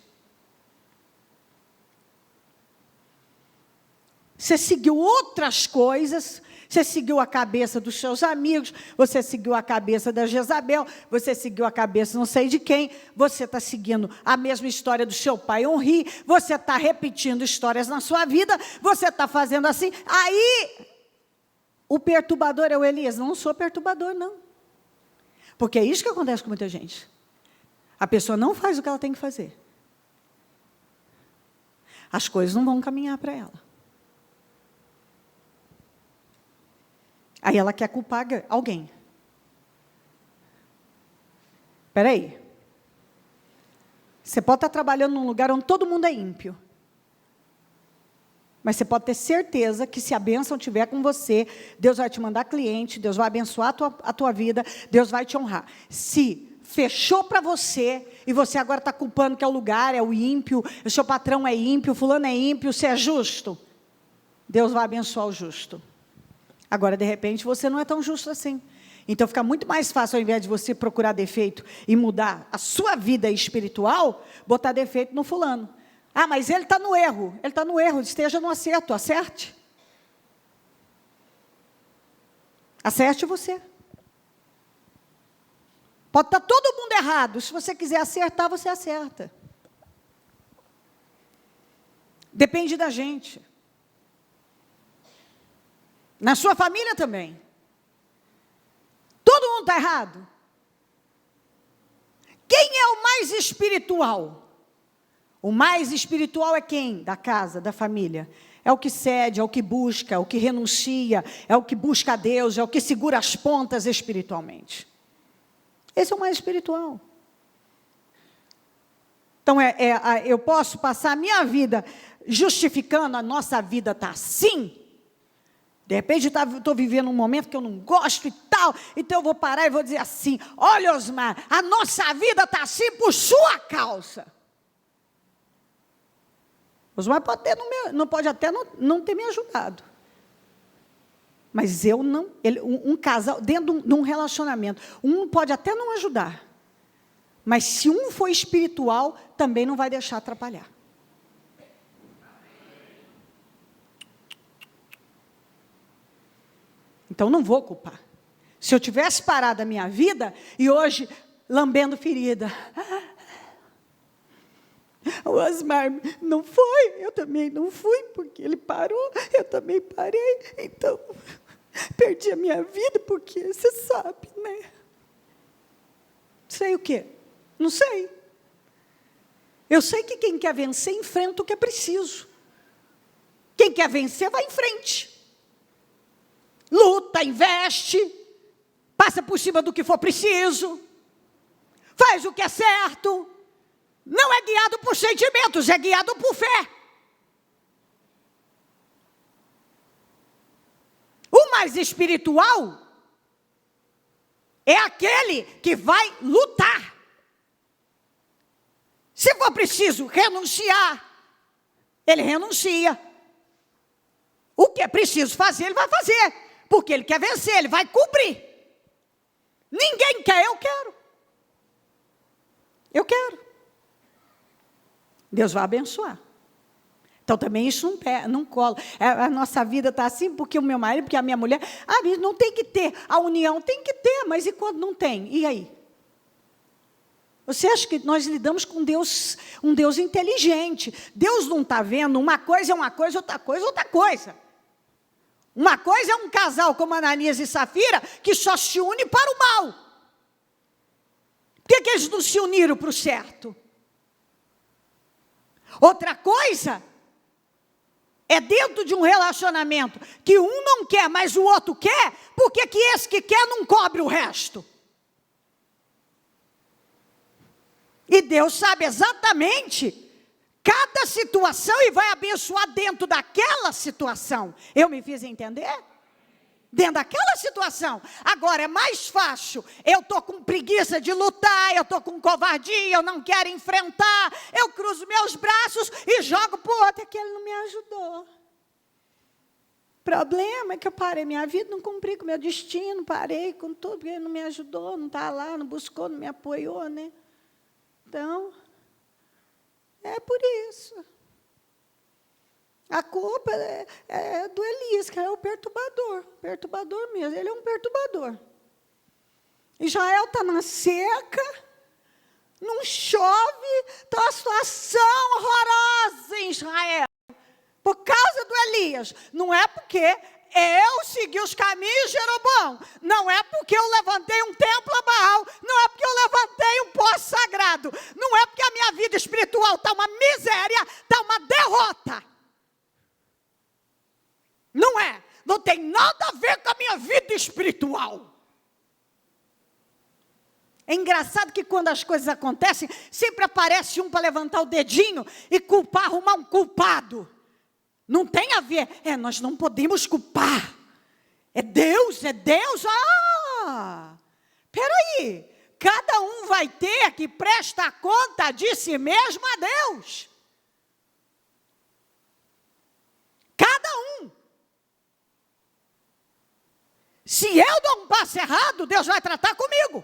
Você seguiu outras coisas. Você seguiu a cabeça dos seus amigos, você seguiu a cabeça da Jezabel, você seguiu a cabeça não sei de quem, você está seguindo a mesma história do seu pai Onri, você está repetindo histórias na sua vida, você está fazendo assim. Aí, o perturbador é o Elias. Não sou perturbador, não. Porque é isso que acontece com muita gente. A pessoa não faz o que ela tem que fazer. As coisas não vão caminhar para ela. Aí ela quer culpar alguém. Espera aí. Você pode estar trabalhando num lugar onde todo mundo é ímpio. Mas você pode ter certeza que se a bênção estiver com você, Deus vai te mandar cliente, Deus vai abençoar a tua vida, Deus vai te honrar. Se fechou para você, e você agora está culpando que é o lugar, é o ímpio, o seu patrão é ímpio, fulano é ímpio, você é justo, Deus vai abençoar o justo. Agora, de repente, você não é tão justo assim. Então, fica muito mais fácil, ao invés de você procurar defeito e mudar a sua vida espiritual, botar defeito no fulano. Ah, mas ele está no erro. Ele está no erro, esteja no acerto, acerte. Acerte você. Pode estar todo mundo errado. Se você quiser acertar, você acerta. Depende da gente. Na sua família também. Todo mundo está errado. Quem é o mais espiritual? O mais espiritual é quem? Da casa, da família. É o que cede, é o que busca, é o que renuncia, é o que busca a Deus, é o que segura as pontas espiritualmente. Esse é o mais espiritual. Então, eu posso passar a minha vida justificando, a nossa vida está assim. De repente, estou vivendo um momento que eu não gosto e tal, então eu vou parar e vou dizer assim: olha, Osmar, a nossa vida está assim por sua causa. Osmar pode até não ter me ajudado. Mas eu não, um casal, dentro de um relacionamento, um pode até não ajudar. Mas se um for espiritual, também não vai deixar atrapalhar. Então, não vou culpar. Se eu tivesse parado a minha vida, e hoje, lambendo ferida. O Osmar não foi, eu também não fui, porque ele parou, eu também parei. Então, perdi a minha vida, porque você sabe, né? Sei o quê? Não sei. Eu sei que quem quer vencer, enfrenta o que é preciso. Quem quer vencer, vai em frente. Luta, investe, passa por cima do que for preciso, faz o que é certo. Não é guiado por sentimentos, é guiado por fé. O mais espiritual é aquele que vai lutar. Se for preciso renunciar, ele renuncia. O que é preciso fazer, ele vai fazer. Porque ele quer vencer, ele vai cumprir. Ninguém quer, eu quero. Eu quero. Deus vai abençoar. Então também isso não cola. A nossa vida está assim porque o meu marido, porque a minha mulher. Não tem que ter a união, tem que ter, mas e quando não tem? E aí? Você acha que nós lidamos com Deus, um Deus inteligente? Deus não está vendo, uma coisa é uma coisa, outra coisa é outra coisa. Uma coisa é um casal como Ananias e Safira, que só se une para o mal. Por que eles não se uniram para o certo? Outra coisa é dentro de um relacionamento, que um não quer, mas o outro quer, por que esse que quer não cobre o resto? E Deus sabe exatamente cada situação e vai abençoar dentro daquela situação. Eu me fiz entender? Dentro daquela situação. Agora, é mais fácil. Eu estou com preguiça de lutar, eu estou com covardia, eu não quero enfrentar. Eu cruzo meus braços e jogo para o outro. É que ele não me ajudou. O problema é que eu parei minha vida, não cumpri com o meu destino, parei com tudo, porque ele não me ajudou, não está lá, não buscou, não me apoiou, né? Então, é por isso. A culpa é do Elias, que é o perturbador mesmo, ele é um perturbador. Israel está na seca, não chove, está uma situação horrorosa em Israel. Por causa do Elias, não é porque eu segui os caminhos de Jeroboão, não é porque eu levantei um templo a Baal, não é porque eu levantei um poço sagrado, não é porque a minha vida espiritual está uma miséria, está uma derrota. Não é, não tem nada a ver com a minha vida espiritual. É engraçado que quando as coisas acontecem, sempre aparece um para levantar o dedinho e culpar, arrumar um culpado. Não tem a ver, nós não podemos culpar. É Deus. Peraí, cada um vai ter que prestar conta de si mesmo a Deus. Cada um. Se eu dou um passo errado, Deus vai tratar comigo.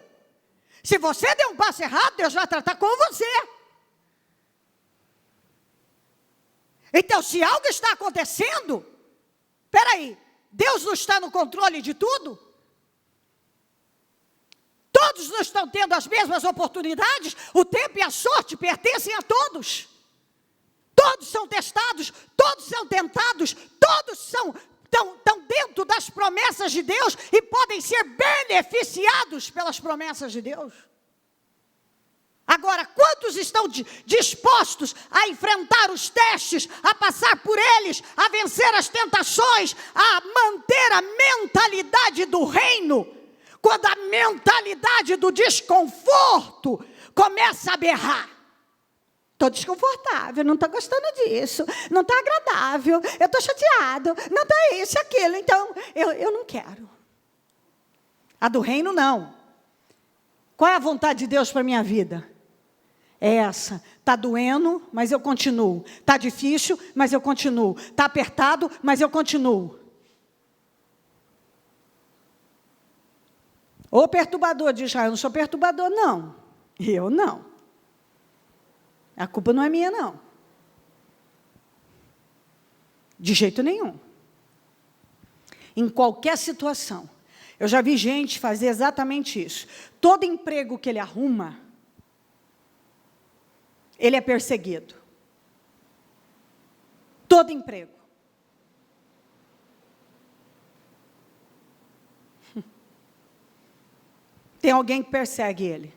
Se você der um passo errado, Deus vai tratar com você. Então, se algo está acontecendo, peraí, Deus não está no controle de tudo? Todos não estão tendo as mesmas oportunidades? O tempo e a sorte pertencem a todos. Todos são testados, todos são tentados, todos estão dentro das promessas de Deus e podem ser beneficiados pelas promessas de Deus. Agora, quantos estão dispostos a enfrentar os testes, a passar por eles, a vencer as tentações, a manter a mentalidade do reino, quando a mentalidade do desconforto começa a berrar? Estou desconfortável, não estou gostando disso, não está agradável, eu estou chateado, não está isso e aquilo, então eu não quero. A do reino não. Qual é a vontade de Deus para a minha vida? É essa, está doendo, mas eu continuo. Está difícil, mas eu continuo. Está apertado, mas eu continuo. O perturbador de Israel, eu não sou perturbador, não. Eu não. A culpa não é minha, não. De jeito nenhum. Em qualquer situação. Eu já vi gente fazer exatamente isso. Todo emprego que ele arruma, ele é perseguido. Todo emprego. Tem alguém que persegue ele.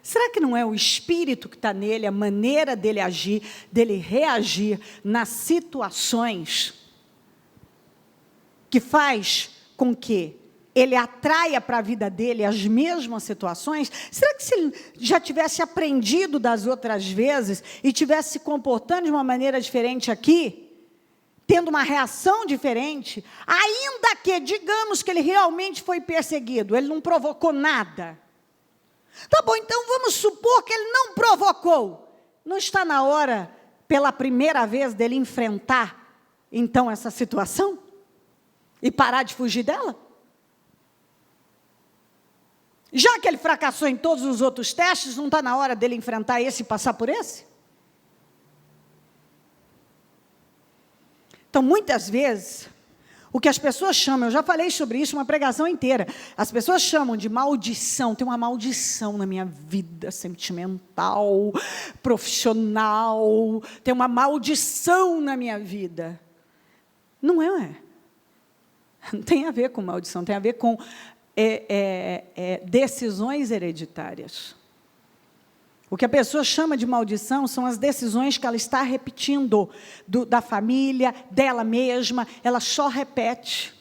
Será que não é o espírito que está nele, a maneira dele agir, dele reagir nas situações, que faz com que ele atraia para a vida dele as mesmas situações? Será que se ele já tivesse aprendido das outras vezes e tivesse se comportando de uma maneira diferente aqui, tendo uma reação diferente, ainda que, digamos que ele realmente foi perseguido, ele não provocou nada. Tá bom, então vamos supor que ele não provocou. Não está na hora, pela primeira vez, dele enfrentar, então, essa situação? E parar de fugir dela? Já que ele fracassou em todos os outros testes, não está na hora dele enfrentar esse e passar por esse? Então, muitas vezes, o que as pessoas chamam, eu já falei sobre isso uma pregação inteira, as pessoas chamam de maldição. Tem uma maldição na minha vida sentimental, profissional, tem uma maldição na minha vida. Não é. Não tem a ver com maldição, tem a ver com decisões hereditárias. O que a pessoa chama de maldição são as decisões que ela está repetindo, da família, dela mesma, ela só repete.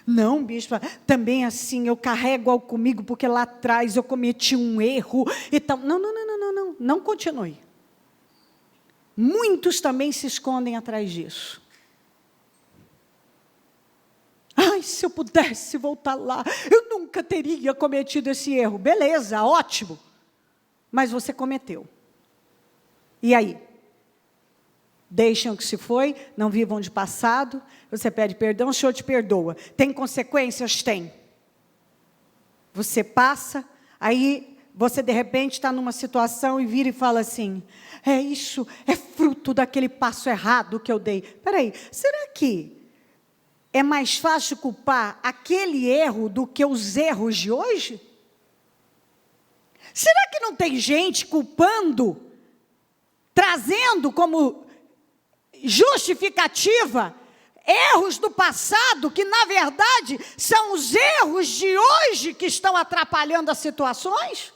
Não, bispa, também assim, eu carrego algo comigo, porque lá atrás eu cometi um erro e tal. Não continue. Muitos também se escondem atrás disso. Ai, se eu pudesse voltar lá, eu nunca teria cometido esse erro. Beleza, ótimo. Mas você cometeu. E aí? Deixem o que se foi, não vivam de passado. Você pede perdão, o Senhor te perdoa. Tem consequências? Tem. Você passa, aí você de repente está numa situação e vira e fala assim, isso é fruto daquele passo errado que eu dei. Espera aí, será que é mais fácil culpar aquele erro do que os erros de hoje? Será que não tem gente culpando, trazendo como justificativa erros do passado, que na verdade são os erros de hoje que estão atrapalhando as situações?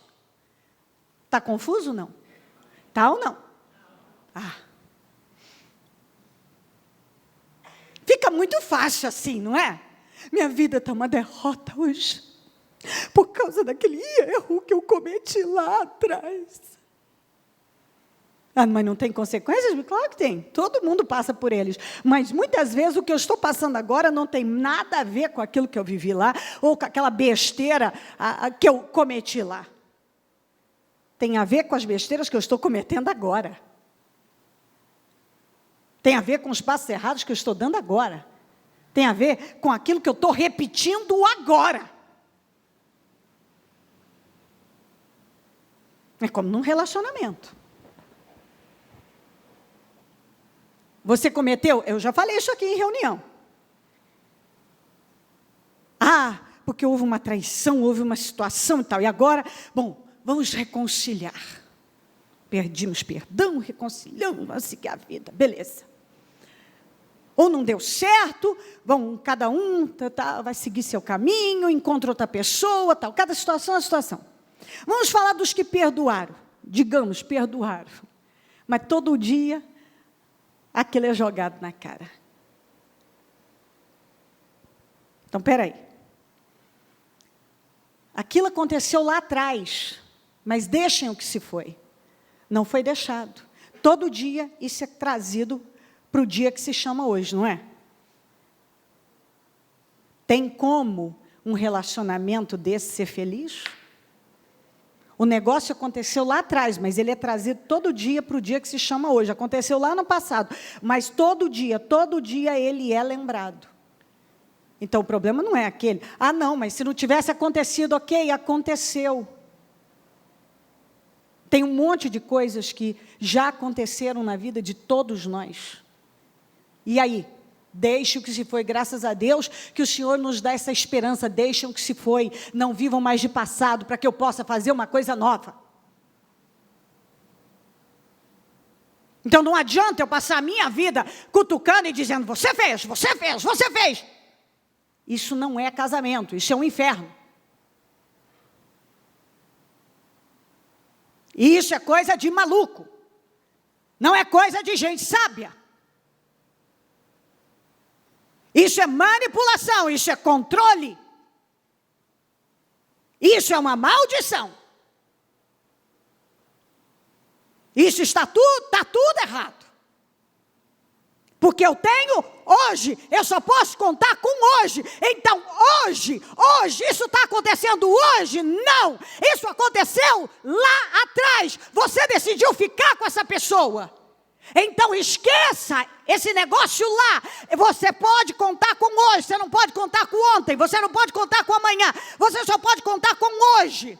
Está confuso, não? Está ou não? Fica muito fácil assim, não é? Minha vida está uma derrota hoje, por causa daquele erro que eu cometi lá atrás. Mas não tem consequências? Claro que tem, todo mundo passa por eles. Mas muitas vezes o que eu estou passando agora não tem nada a ver com aquilo que eu vivi lá, ou com aquela besteira que eu cometi lá. Tem a ver com as besteiras que eu estou cometendo agora. Tem a ver com os passos errados que eu estou dando agora. Tem a ver com aquilo que eu estou repetindo agora. É como num relacionamento. Você cometeu? Eu já falei isso aqui em reunião. Porque houve uma traição, houve uma situação e tal. E agora, vamos reconciliar. Pedimos perdão, reconciliamos, vamos seguir a vida. Beleza. Ou não deu certo, cada um vai seguir seu caminho, encontra outra pessoa, tal. Cada situação é uma situação. Vamos falar dos que perdoaram. Digamos, perdoaram. Mas todo dia, aquilo é jogado na cara. Então, espera aí. Aquilo aconteceu lá atrás, mas deixem o que se foi. Não foi deixado. Todo dia isso é trazido para o dia que se chama hoje, não é? Tem como um relacionamento desse ser feliz? O negócio aconteceu lá atrás, mas ele é trazido todo dia para o dia que se chama hoje. Aconteceu lá no passado, mas todo dia ele é lembrado. Então o problema não é aquele. Não, mas se não tivesse acontecido, ok, aconteceu. Tem um monte de coisas que já aconteceram na vida de todos nós. E aí? Deixe o que se foi, graças a Deus, que o Senhor nos dá essa esperança. Deixem o que se foi, não vivam mais de passado, para que eu possa fazer uma coisa nova. Então não adianta eu passar a minha vida cutucando e dizendo, você fez, você fez, você fez. Isso não é casamento, isso é um inferno. E isso é coisa de maluco. Não é coisa de gente sábia. Isso é manipulação, isso é controle. Isso é uma maldição. Isso está tudo errado. Porque eu tenho hoje, eu só posso contar com hoje. Então hoje, isso está acontecendo hoje? Não, isso aconteceu lá atrás. Você decidiu ficar com essa pessoa. Então esqueça esse negócio lá. Você pode contar com hoje, você não pode contar com ontem, você não pode contar com amanhã, você só pode contar com hoje.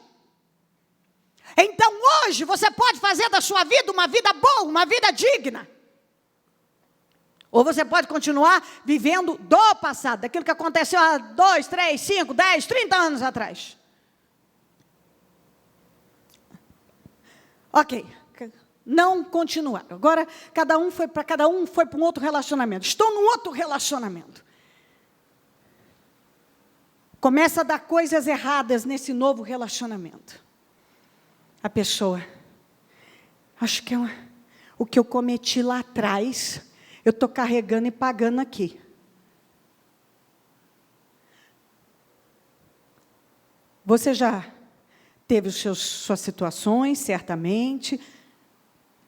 Então hoje você pode fazer da sua vida uma vida boa, uma vida digna. Ou você pode continuar vivendo do passado, daquilo que aconteceu há 2, 3, 5, 10, 30 anos atrás. Ok, não continuar. Agora cada um foi para um outro relacionamento. Estou num outro relacionamento. Começa a dar coisas erradas nesse novo relacionamento. A pessoa, acho que o que eu cometi lá atrás, eu estou carregando e pagando aqui. Você já teve suas situações, certamente.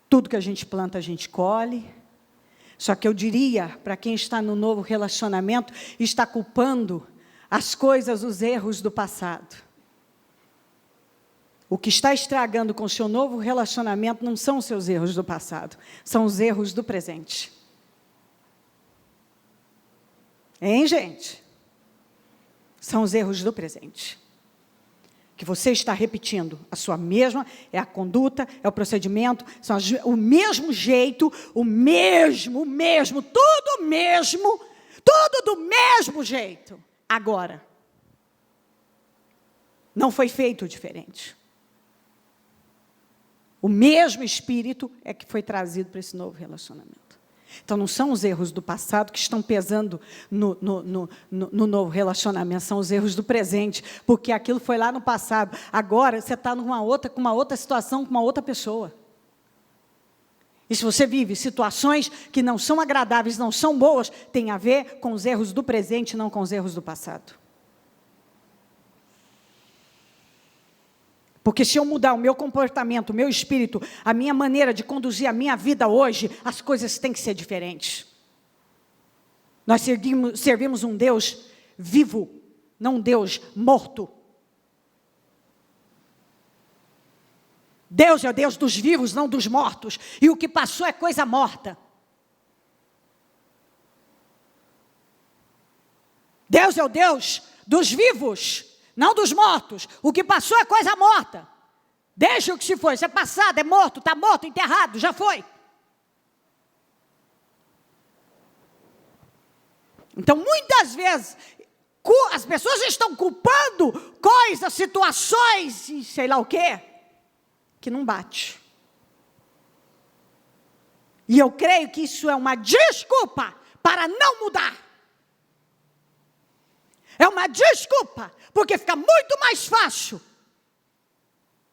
Tudo que a gente planta, a gente colhe. Só que eu diria, para quem está no novo relacionamento, está culpando as coisas, os erros do passado. O que está estragando com o seu novo relacionamento não são os seus erros do passado, são os erros do presente. Hein, gente? São os erros do presente. Que você está repetindo a sua mesma, é a conduta, é o procedimento, são o mesmo jeito, tudo do mesmo jeito. Agora, não foi feito diferente. O mesmo espírito é que foi trazido para esse novo relacionamento. Então, não são os erros do passado que estão pesando no novo relacionamento, são os erros do presente, porque aquilo foi lá no passado. Agora, você está com uma outra situação, com uma outra pessoa. E se você vive situações que não são agradáveis, não são boas, tem a ver com os erros do presente, não com os erros do passado. Porque se eu mudar o meu comportamento, o meu espírito, a minha maneira de conduzir a minha vida hoje, as coisas têm que ser diferentes. Nós servimos um Deus vivo, não um Deus morto. Deus é o Deus dos vivos, não dos mortos. E o que passou é coisa morta. Deus é o Deus dos vivos, não dos mortos. O que passou é coisa morta. Deixa o que se foi. Isso é passado, é morto, está morto, enterrado, já foi. Então, muitas vezes, as pessoas estão culpando coisas, situações, e sei lá o quê, que não bate. E eu creio que isso é uma desculpa para não mudar. É uma desculpa, porque fica muito mais fácil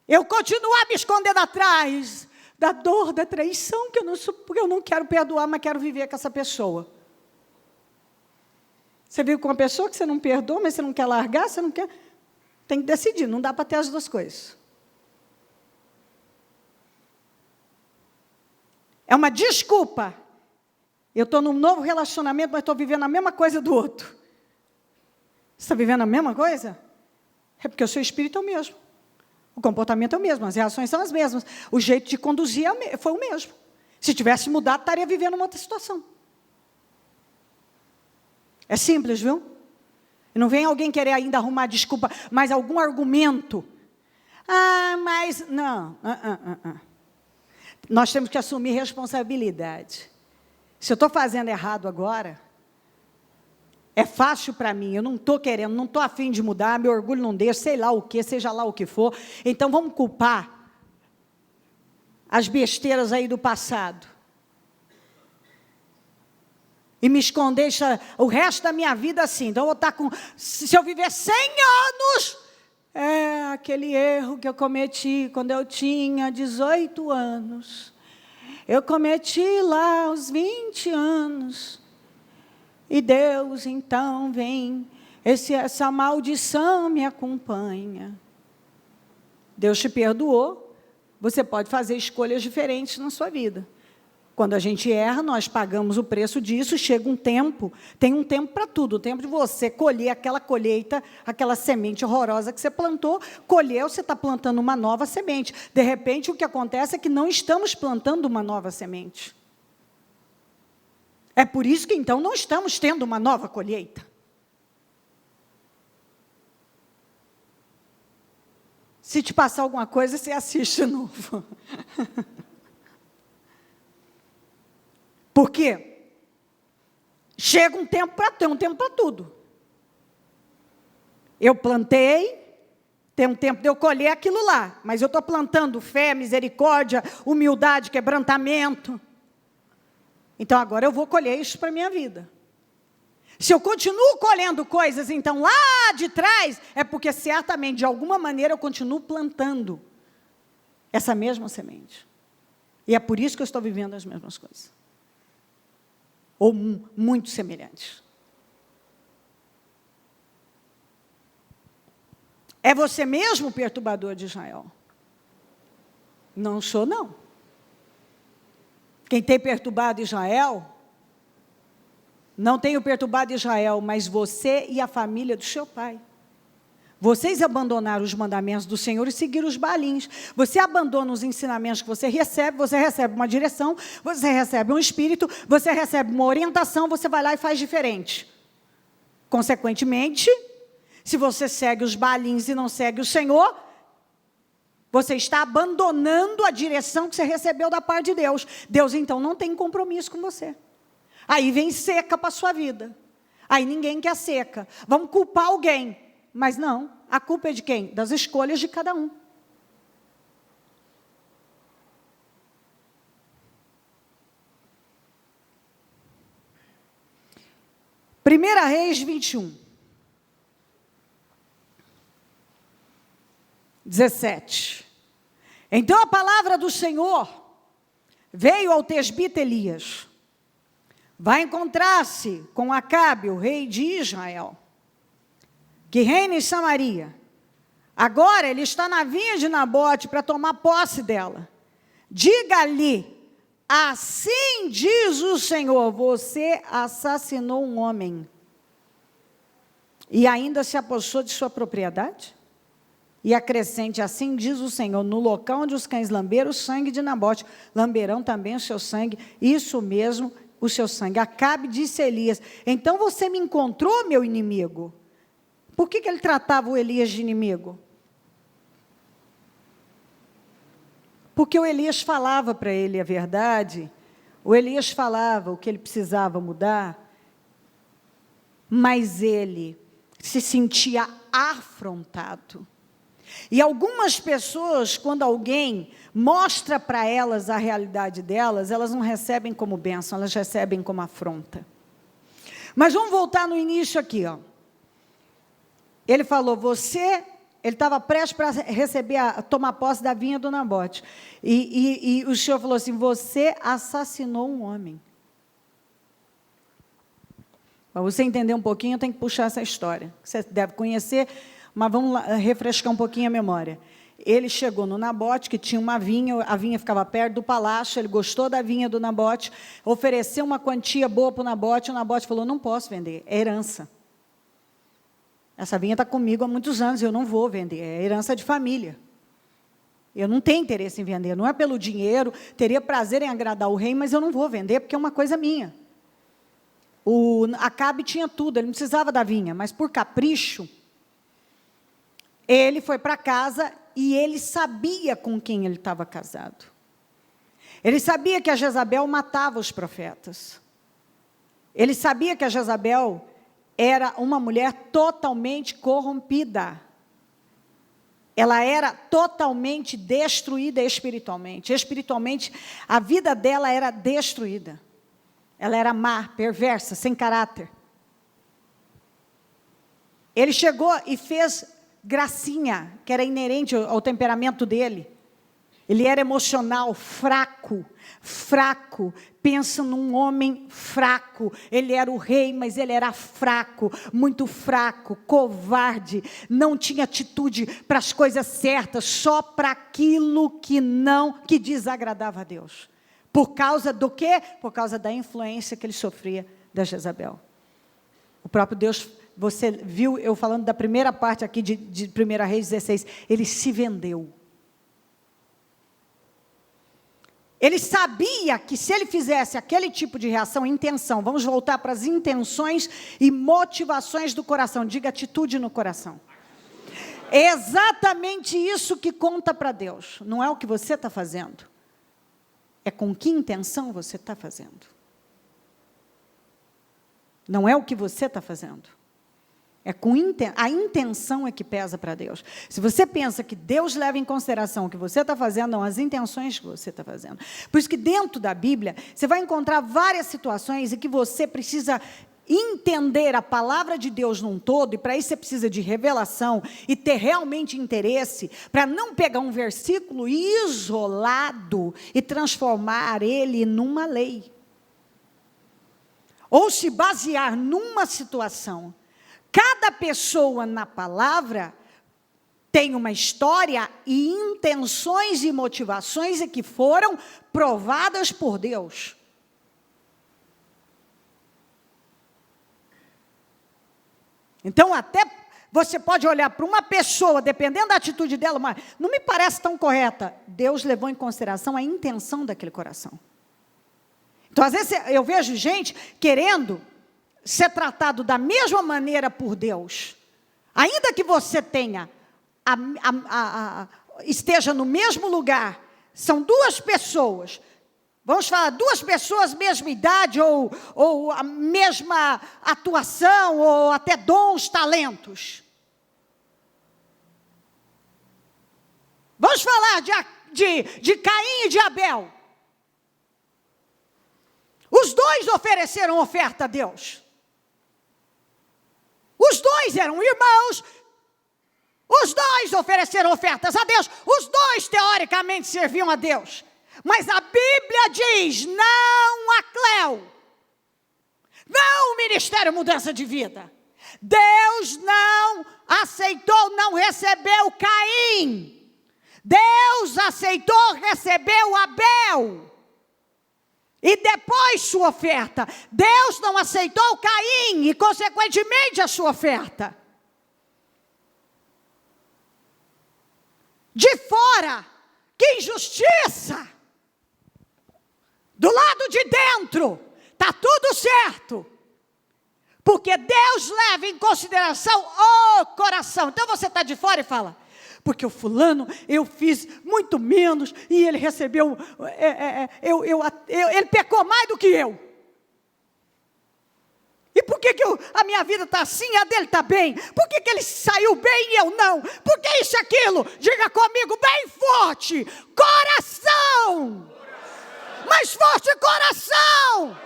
eu continuar me escondendo atrás da dor, da traição, porque eu não quero perdoar, mas quero viver com essa pessoa. Você vive com uma pessoa que você não perdoa, mas você não quer largar, você não quer... Tem que decidir, não dá para ter as duas coisas. É uma desculpa. Eu estou num novo relacionamento, mas estou vivendo a mesma coisa do outro. Você está vivendo a mesma coisa? É porque o seu espírito é o mesmo. O comportamento é o mesmo, as reações são as mesmas. O jeito de conduzir foi o mesmo. Se tivesse mudado, estaria vivendo uma outra situação. É simples, viu? E não vem alguém querer ainda arrumar desculpa, mas algum argumento. Mas... Não. Nós temos que assumir responsabilidade. Se eu estou fazendo errado agora, é fácil para mim, eu não estou querendo, não estou afim de mudar, meu orgulho não deixa, sei lá o que, seja lá o que for. Então, vamos culpar as besteiras aí do passado. e me esconder o resto da minha vida assim. Então eu vou estar com, se eu viver 100 anos, aquele erro que eu cometi quando eu tinha 18 anos. Eu cometi lá aos 20 anos. E Deus então vem, essa maldição me acompanha. Deus te perdoou, você pode fazer escolhas diferentes na sua vida. Quando a gente erra, nós pagamos o preço disso, chega um tempo, tem um tempo para tudo, o tempo de você colher aquela colheita, aquela semente horrorosa que você plantou, colher, você está plantando uma nova semente. De repente, o que acontece é que não estamos plantando uma nova semente. É por isso que, então, não estamos tendo uma nova colheita. Se te passar alguma coisa, você assiste de novo. Por quê? Chega um tempo para ter, um tempo para tudo. Eu plantei, tem um tempo de eu colher aquilo lá, mas eu estou plantando fé, misericórdia, humildade, quebrantamento. Então, agora eu vou colher isso para a minha vida. Se eu continuo colhendo coisas, então, lá de trás, é porque, certamente, de alguma maneira, eu continuo plantando essa mesma semente. E é por isso que eu estou vivendo as mesmas coisas. Ou muito semelhantes. É você mesmo o perturbador de Israel? Não sou, não. Quem tem perturbado Israel, não tenho perturbado Israel, mas você e a família do seu pai. Vocês abandonaram os mandamentos do Senhor e seguiram os balins. Você abandona os ensinamentos que você recebe uma direção, você recebe um espírito, você recebe uma orientação, você vai lá e faz diferente. Consequentemente, se você segue os balins e não segue o Senhor, você está abandonando a direção que você recebeu da parte de Deus. Deus, então, não tem compromisso com você. Aí vem seca para a sua vida. Aí ninguém quer seca. Vamos culpar alguém. Mas não, a culpa é de quem? Das escolhas de cada um. Primeira Reis 21. 17. Então a palavra do Senhor veio ao tesbita Elias. Vai encontrar-se com Acabe, o rei de Israel, que reina em Samaria. Agora ele está na vinha de Nabote para tomar posse dela. Diga-lhe, assim diz o Senhor, você assassinou um homem e ainda se apossou de sua propriedade? E acrescente, assim diz o Senhor, no local onde os cães lamberam o sangue de Nabote, lamberão também o seu sangue, isso mesmo, o seu sangue. Acabe, disse Elias, então você me encontrou, meu inimigo? Por que ele tratava o Elias de inimigo? Porque o Elias falava para ele a verdade, o Elias falava o que ele precisava mudar, mas ele se sentia afrontado. E algumas pessoas, quando alguém mostra para elas a realidade delas, elas não recebem como bênção, elas recebem como afronta. Mas vamos voltar no início aqui, ó. Ele falou, ele estava prestes para tomar posse da vinha do Nabote. E o Senhor falou assim, você assassinou um homem. Para você entender um pouquinho, eu tenho que puxar essa história. Você deve conhecer, mas vamos lá, refrescar um pouquinho a memória. Ele chegou no Nabote, que tinha uma vinha, a vinha ficava perto do palácio, ele gostou da vinha do Nabote, ofereceu uma quantia boa para o Nabote falou, não posso vender, é herança. Essa vinha está comigo há muitos anos, eu não vou vender, é herança de família. Eu não tenho interesse em vender, não é pelo dinheiro, teria prazer em agradar o rei, mas eu não vou vender, porque é uma coisa minha. O Acabe tinha tudo, ele não precisava da vinha, mas por capricho, ele foi para casa e ele sabia com quem ele estava casado. Ele sabia que a Jezabel matava os profetas. Ele sabia que a Jezabel era uma mulher totalmente corrompida. Ela era totalmente destruída espiritualmente. Espiritualmente, a vida dela era destruída. Ela era má, perversa, sem caráter. Ele chegou e fez gracinha, que era inerente ao temperamento dele. Ele era emocional, fraco. Pensa num homem fraco. Ele era o rei, mas ele era fraco, muito fraco, covarde. Não tinha atitude para as coisas certas, só para aquilo que desagradava a Deus. Por causa do quê? Por causa da influência que ele sofria da Jezabel. O próprio Deus, você viu eu falando da primeira parte aqui de 1 Reis 16, ele se vendeu. Ele sabia que se ele fizesse aquele tipo de reação, intenção, vamos voltar para as intenções e motivações do coração, diga atitude no coração. É exatamente isso que conta para Deus, não é o que você está fazendo, é com que intenção você está fazendo. Não é o que você está fazendo. É a intenção é que pesa para Deus. Se você pensa que Deus leva em consideração o que você está fazendo, não as intenções que você está fazendo. Por isso que dentro da Bíblia, você vai encontrar várias situações em que você precisa entender a palavra de Deus num todo, e para isso você precisa de revelação e ter realmente interesse, para não pegar um versículo isolado e transformar ele numa lei. Ou se basear numa situação. Cada pessoa na palavra tem uma história e intenções e motivações que foram provadas por Deus. Então, até você pode olhar para uma pessoa, dependendo da atitude dela, mas não me parece tão correta. Deus levou em consideração a intenção daquele coração. Então, às vezes, eu vejo gente querendo ser tratado da mesma maneira por Deus, ainda que você tenha, esteja no mesmo lugar, são duas pessoas, vamos falar, duas pessoas, mesma idade, ou a mesma atuação, ou até dons, talentos. Vamos falar de Caim e de Abel. Os dois ofereceram oferta a Deus. Os dois eram irmãos, os dois ofereceram ofertas a Deus, os dois teoricamente serviam a Deus, mas a Bíblia diz, não a Cleo, não o Ministério Mudança de Vida, Deus não aceitou, não recebeu Caim, Deus aceitou, recebeu Abel. E depois sua oferta. Deus não aceitou Caim e, consequentemente, a sua oferta. De fora, que injustiça. Do lado de dentro, está tudo certo. Porque Deus leva em consideração o coração. Então você está de fora e fala, porque o fulano, eu fiz muito menos, e ele recebeu, ele pecou mais do que eu. E por que a minha vida está assim e a dele está bem? Por que ele saiu bem e eu não? Por que isso e aquilo? Diga comigo bem forte, coração! Mais forte, coração!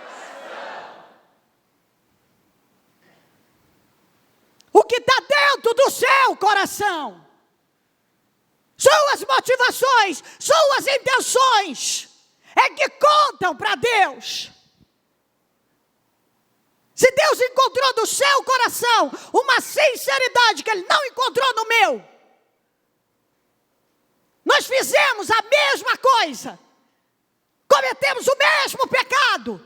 O que está dentro do seu coração? Suas motivações, suas intenções, é que contam para Deus. Se Deus encontrou no seu coração uma sinceridade que Ele não encontrou no meu, nós fizemos a mesma coisa, cometemos o mesmo pecado.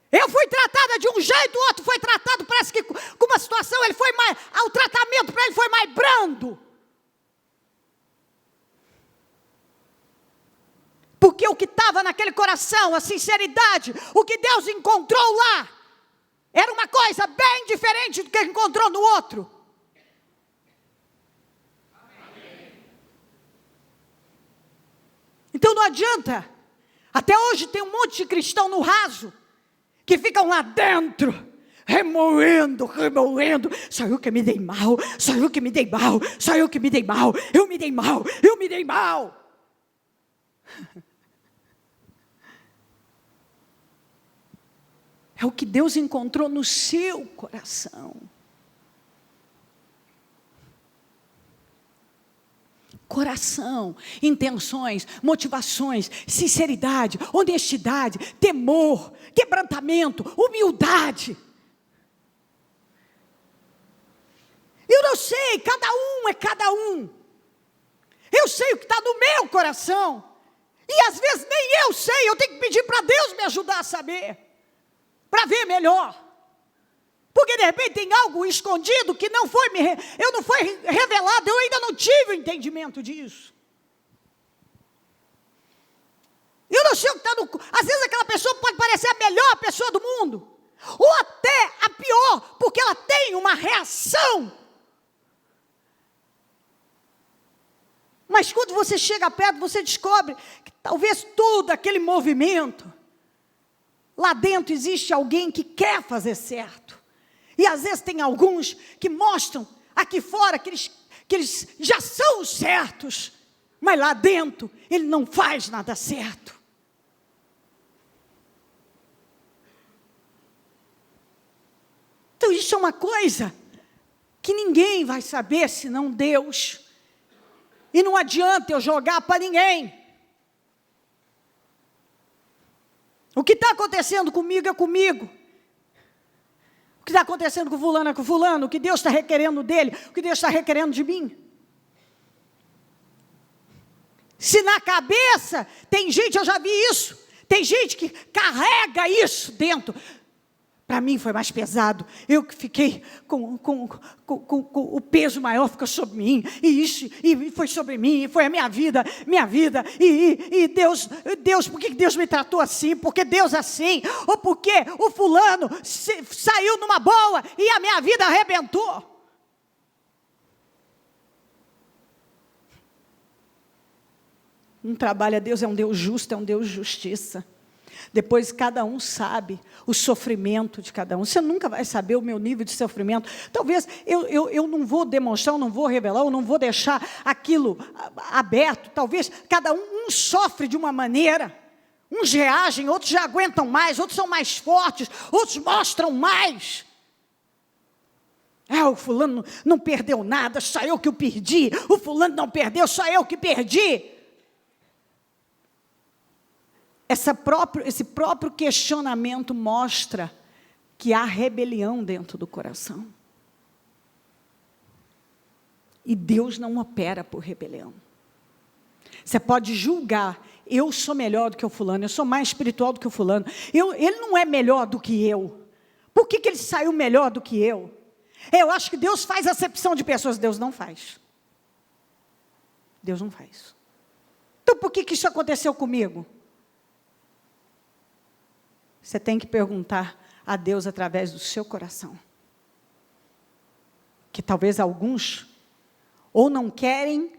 Eu fui tratada de um jeito, o outro foi tratado, parece que com uma situação, ele foi mais, o tratamento para ele foi mais brando. Porque o que estava naquele coração, a sinceridade, o que Deus encontrou lá, era uma coisa bem diferente do que encontrou no outro. Então não adianta. Até hoje tem um monte de cristão no raso, que ficam lá dentro, remoendo. Só eu que me dei mal, só eu que me dei mal, só eu que me dei mal, eu me dei mal. É o que Deus encontrou no seu coração. Coração, intenções, motivações, sinceridade, honestidade, temor, quebrantamento, humildade. Eu não sei, cada um é cada um. Eu sei o que está no meu coração. E às vezes nem eu sei, eu tenho que pedir para Deus me ajudar a saber. Para ver melhor. Porque de repente tem algo escondido que não foi revelado, eu ainda não tive o entendimento disso. Eu não sei o que está no... Às vezes aquela pessoa pode parecer a melhor pessoa do mundo. Ou até a pior, porque ela tem uma reação. Mas quando você chega perto, você descobre que talvez todo aquele movimento, lá dentro existe alguém que quer fazer certo. E às vezes tem alguns que mostram aqui fora que eles já são os certos, mas lá dentro ele não faz nada certo. Então isso é uma coisa que ninguém vai saber senão Deus. E não adianta eu jogar para ninguém. O que está acontecendo comigo é comigo. O que está acontecendo com fulano é com fulano. O que Deus está requerendo dele, o que Deus está requerendo de mim. Se na cabeça, tem gente, eu já vi isso, tem gente que carrega isso dentro. Para mim foi mais pesado, eu que fiquei com o peso maior ficou sobre mim, e foi sobre mim, e foi a minha vida, e Deus, por que Deus me tratou assim, porque Deus assim, ou porque o fulano saiu numa boa, e a minha vida arrebentou. Não trabalha, Deus é um Deus justo, é um Deus de justiça. Depois cada um sabe o sofrimento de cada um. Você nunca vai saber o meu nível de sofrimento. Talvez eu não vou demonstrar, eu não vou revelar, eu não vou deixar aquilo aberto. Talvez cada um sofre de uma maneira. Uns reagem, outros já aguentam mais, outros são mais fortes, outros mostram mais. O fulano não perdeu nada, só eu que o perdi. O fulano não perdeu, só eu que perdi. Esse próprio questionamento mostra que há rebelião dentro do coração. E Deus não opera por rebelião. Você pode julgar, eu sou melhor do que o fulano, eu sou mais espiritual do que o fulano, ele não é melhor do que eu. Por que ele saiu melhor do que eu? Eu acho que Deus faz acepção de pessoas, Deus não faz. Deus não faz. Então por que isso aconteceu comigo? Você tem que perguntar a Deus através do seu coração. Que talvez alguns ou não querem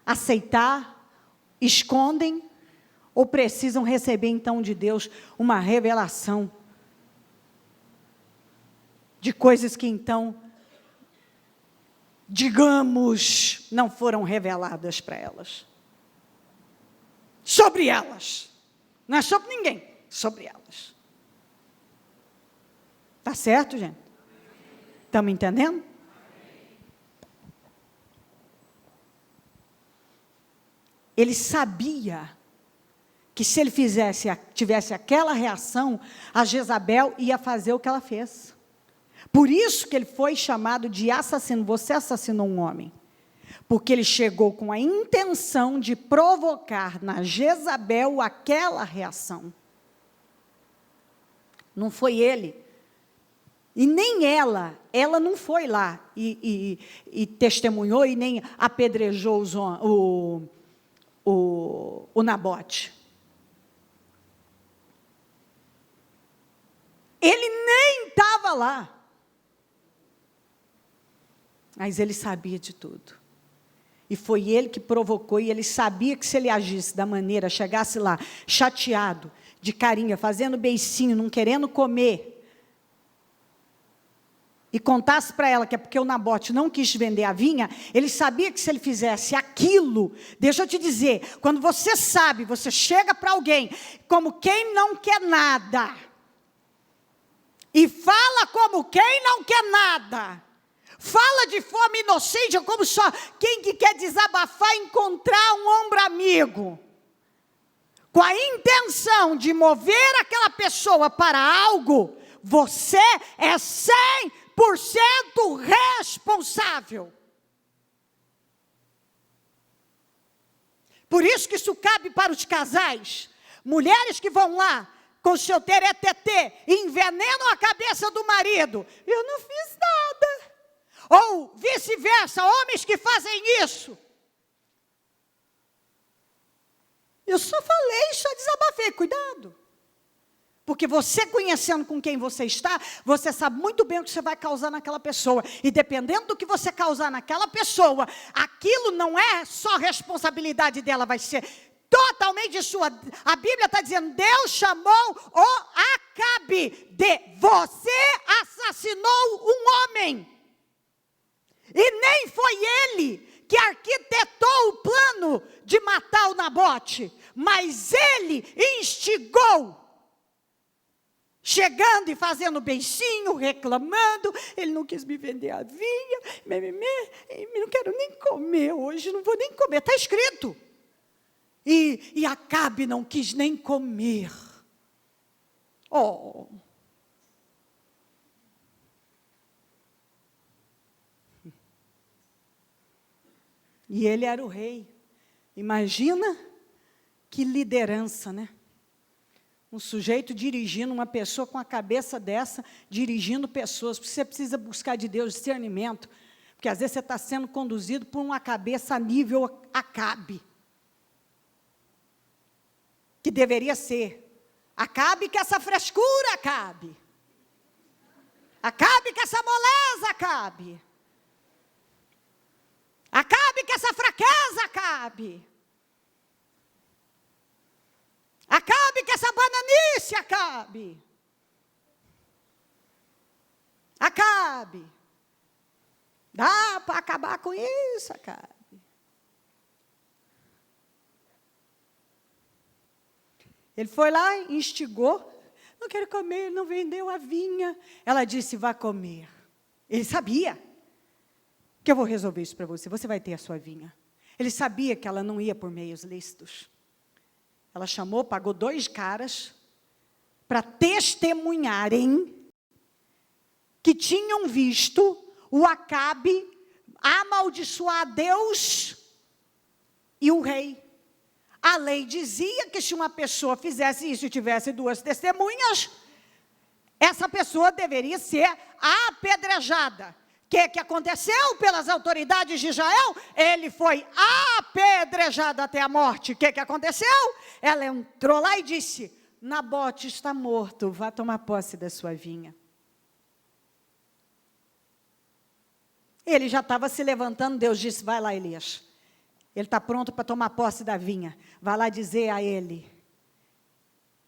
aceitar, escondem, ou precisam receber então de Deus uma revelação de coisas que então, digamos, não foram reveladas para elas. Sobre elas. Não é sobre ninguém. Sobre elas. Tá certo, gente? Estamos entendendo? Ele sabia que se ele tivesse aquela reação, a Jezabel ia fazer o que ela fez. Por isso que ele foi chamado de assassino. Você assassinou um homem. Porque ele chegou com a intenção de provocar na Jezabel aquela reação. Não foi ele. E nem ela não foi lá e testemunhou e nem apedrejou o Nabote. Ele nem estava lá. Mas ele sabia de tudo. E foi ele que provocou, e ele sabia que se ele agisse da maneira, chegasse lá, chateado, de carinha, fazendo beicinho, não querendo comer, e contasse para ela que é porque o Nabote não quis vender a vinha, ele sabia que se ele fizesse aquilo, deixa eu te dizer, quando você sabe, você chega para alguém, como quem não quer nada, E fala como quem não quer nada. Fala de forma inocente, como só quem que quer desabafar, encontrar um ombro amigo. Com a intenção de mover aquela pessoa para algo, você é 100% responsável. Por isso que isso cabe para os casais. Mulheres que vão lá com o seu teretetê e envenenam a cabeça do marido. Eu não fiz nada. Ou vice-versa, homens que fazem isso. Eu só falei, só desabafei. Cuidado. Porque você conhecendo com quem você está, você sabe muito bem o que você vai causar naquela pessoa. E dependendo do que você causar naquela pessoa, aquilo não é só responsabilidade dela, vai ser totalmente sua. A Bíblia está dizendo, Deus chamou o Acabe de você assassinou um homem. E nem foi ele que arquitetou o plano de matar o Nabote, mas ele instigou. Chegando e fazendo beicinho, reclamando, ele não quis me vender a vinha, não quero nem comer hoje, não vou nem comer, está escrito. E Acabe não quis nem comer. Oh. E ele era o rei. Imagina que liderança, né? Um sujeito dirigindo, uma pessoa com a cabeça dessa, dirigindo pessoas. Você precisa buscar de Deus discernimento, porque às vezes você está sendo conduzido por uma cabeça a nível Acabe. Que deveria ser. Acabe com essa frescura, Acabe. Acabe com essa moleza, Acabe. Acabe com essa fraqueza, Acabe. Acabe com essa bananice, Acabe. Acabe. Dá para acabar com isso, Acabe. Ele foi lá, instigou. Não quero comer, não vendeu a vinha. Ela disse, vá comer. Ele sabia que eu vou resolver isso para você. Você vai ter a sua vinha. Ele sabia que ela não ia por meios lícitos. Ela chamou, pagou 2 caras para testemunharem que tinham visto o Acabe amaldiçoar Deus e o rei. A lei dizia que se uma pessoa fizesse isso e tivesse 2 testemunhas, essa pessoa deveria ser apedrejada. O que aconteceu pelas autoridades de Israel? Ele foi apedrejado até a morte. O que aconteceu? Ela entrou lá e disse, Nabote está morto, vá tomar posse da sua vinha. Ele já estava se levantando, Deus disse, vai lá, Elias. Ele está pronto para tomar posse da vinha. Vai lá dizer a ele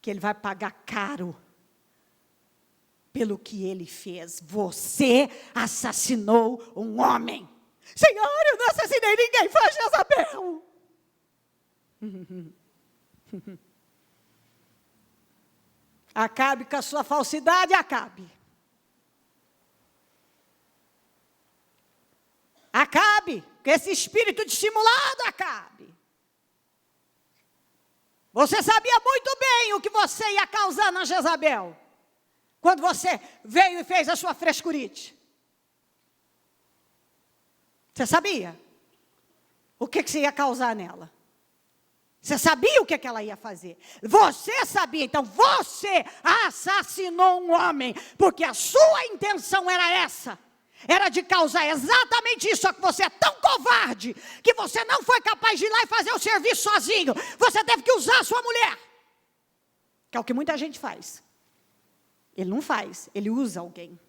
que ele vai pagar caro pelo que ele fez. Você assassinou um homem. Senhor, eu não assassinei ninguém, foi Jezabel. Acabe com a sua falsidade, Acabe. Acabe com esse espírito dissimulado, Acabe. Você sabia muito bem o que você ia causar na Jezabel. Quando você veio e fez a sua frescurite. Você sabia o que você ia causar nela? Você sabia o que ela ia fazer? Você sabia, então você assassinou um homem, porque a sua intenção era essa. Era de causar exatamente isso, só que você é tão covarde, que você não foi capaz de ir lá e fazer o serviço sozinho. Você teve que usar a sua mulher. Que é o que muita gente faz. Ele não faz, ele usa alguém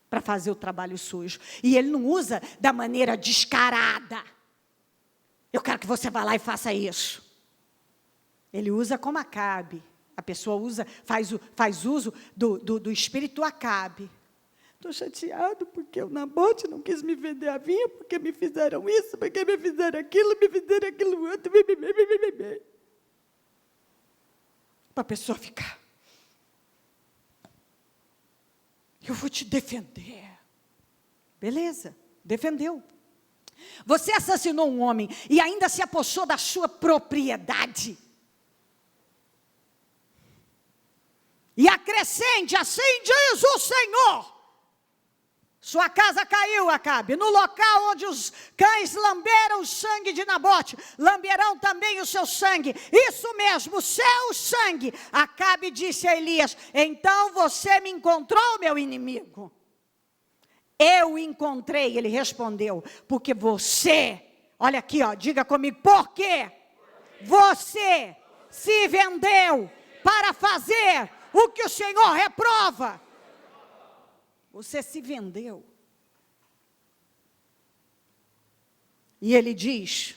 para fazer o trabalho sujo. E ele não usa da maneira descarada. Eu quero que você vá lá e faça isso. Ele usa como Acabe. A pessoa usa, faz uso do espírito Acabe. Estou chateado porque o Nabote não quis me vender a vinha, porque me fizeram isso, porque me fizeram aquilo outro. Para a pessoa ficar. Eu vou te defender. Beleza, defendeu. Você assassinou um homem e ainda se apossou da sua propriedade. E acrescente, assim diz o Senhor. Sua casa caiu, Acabe, no local onde os cães lamberam o sangue de Nabote, lamberão também o seu sangue, isso mesmo, o seu sangue. Acabe disse a Elias, então você me encontrou, meu inimigo. Eu encontrei, ele respondeu, porque você, olha aqui, ó, diga comigo, por quê? Você se vendeu para fazer o que o Senhor reprova. Você se vendeu. E ele diz,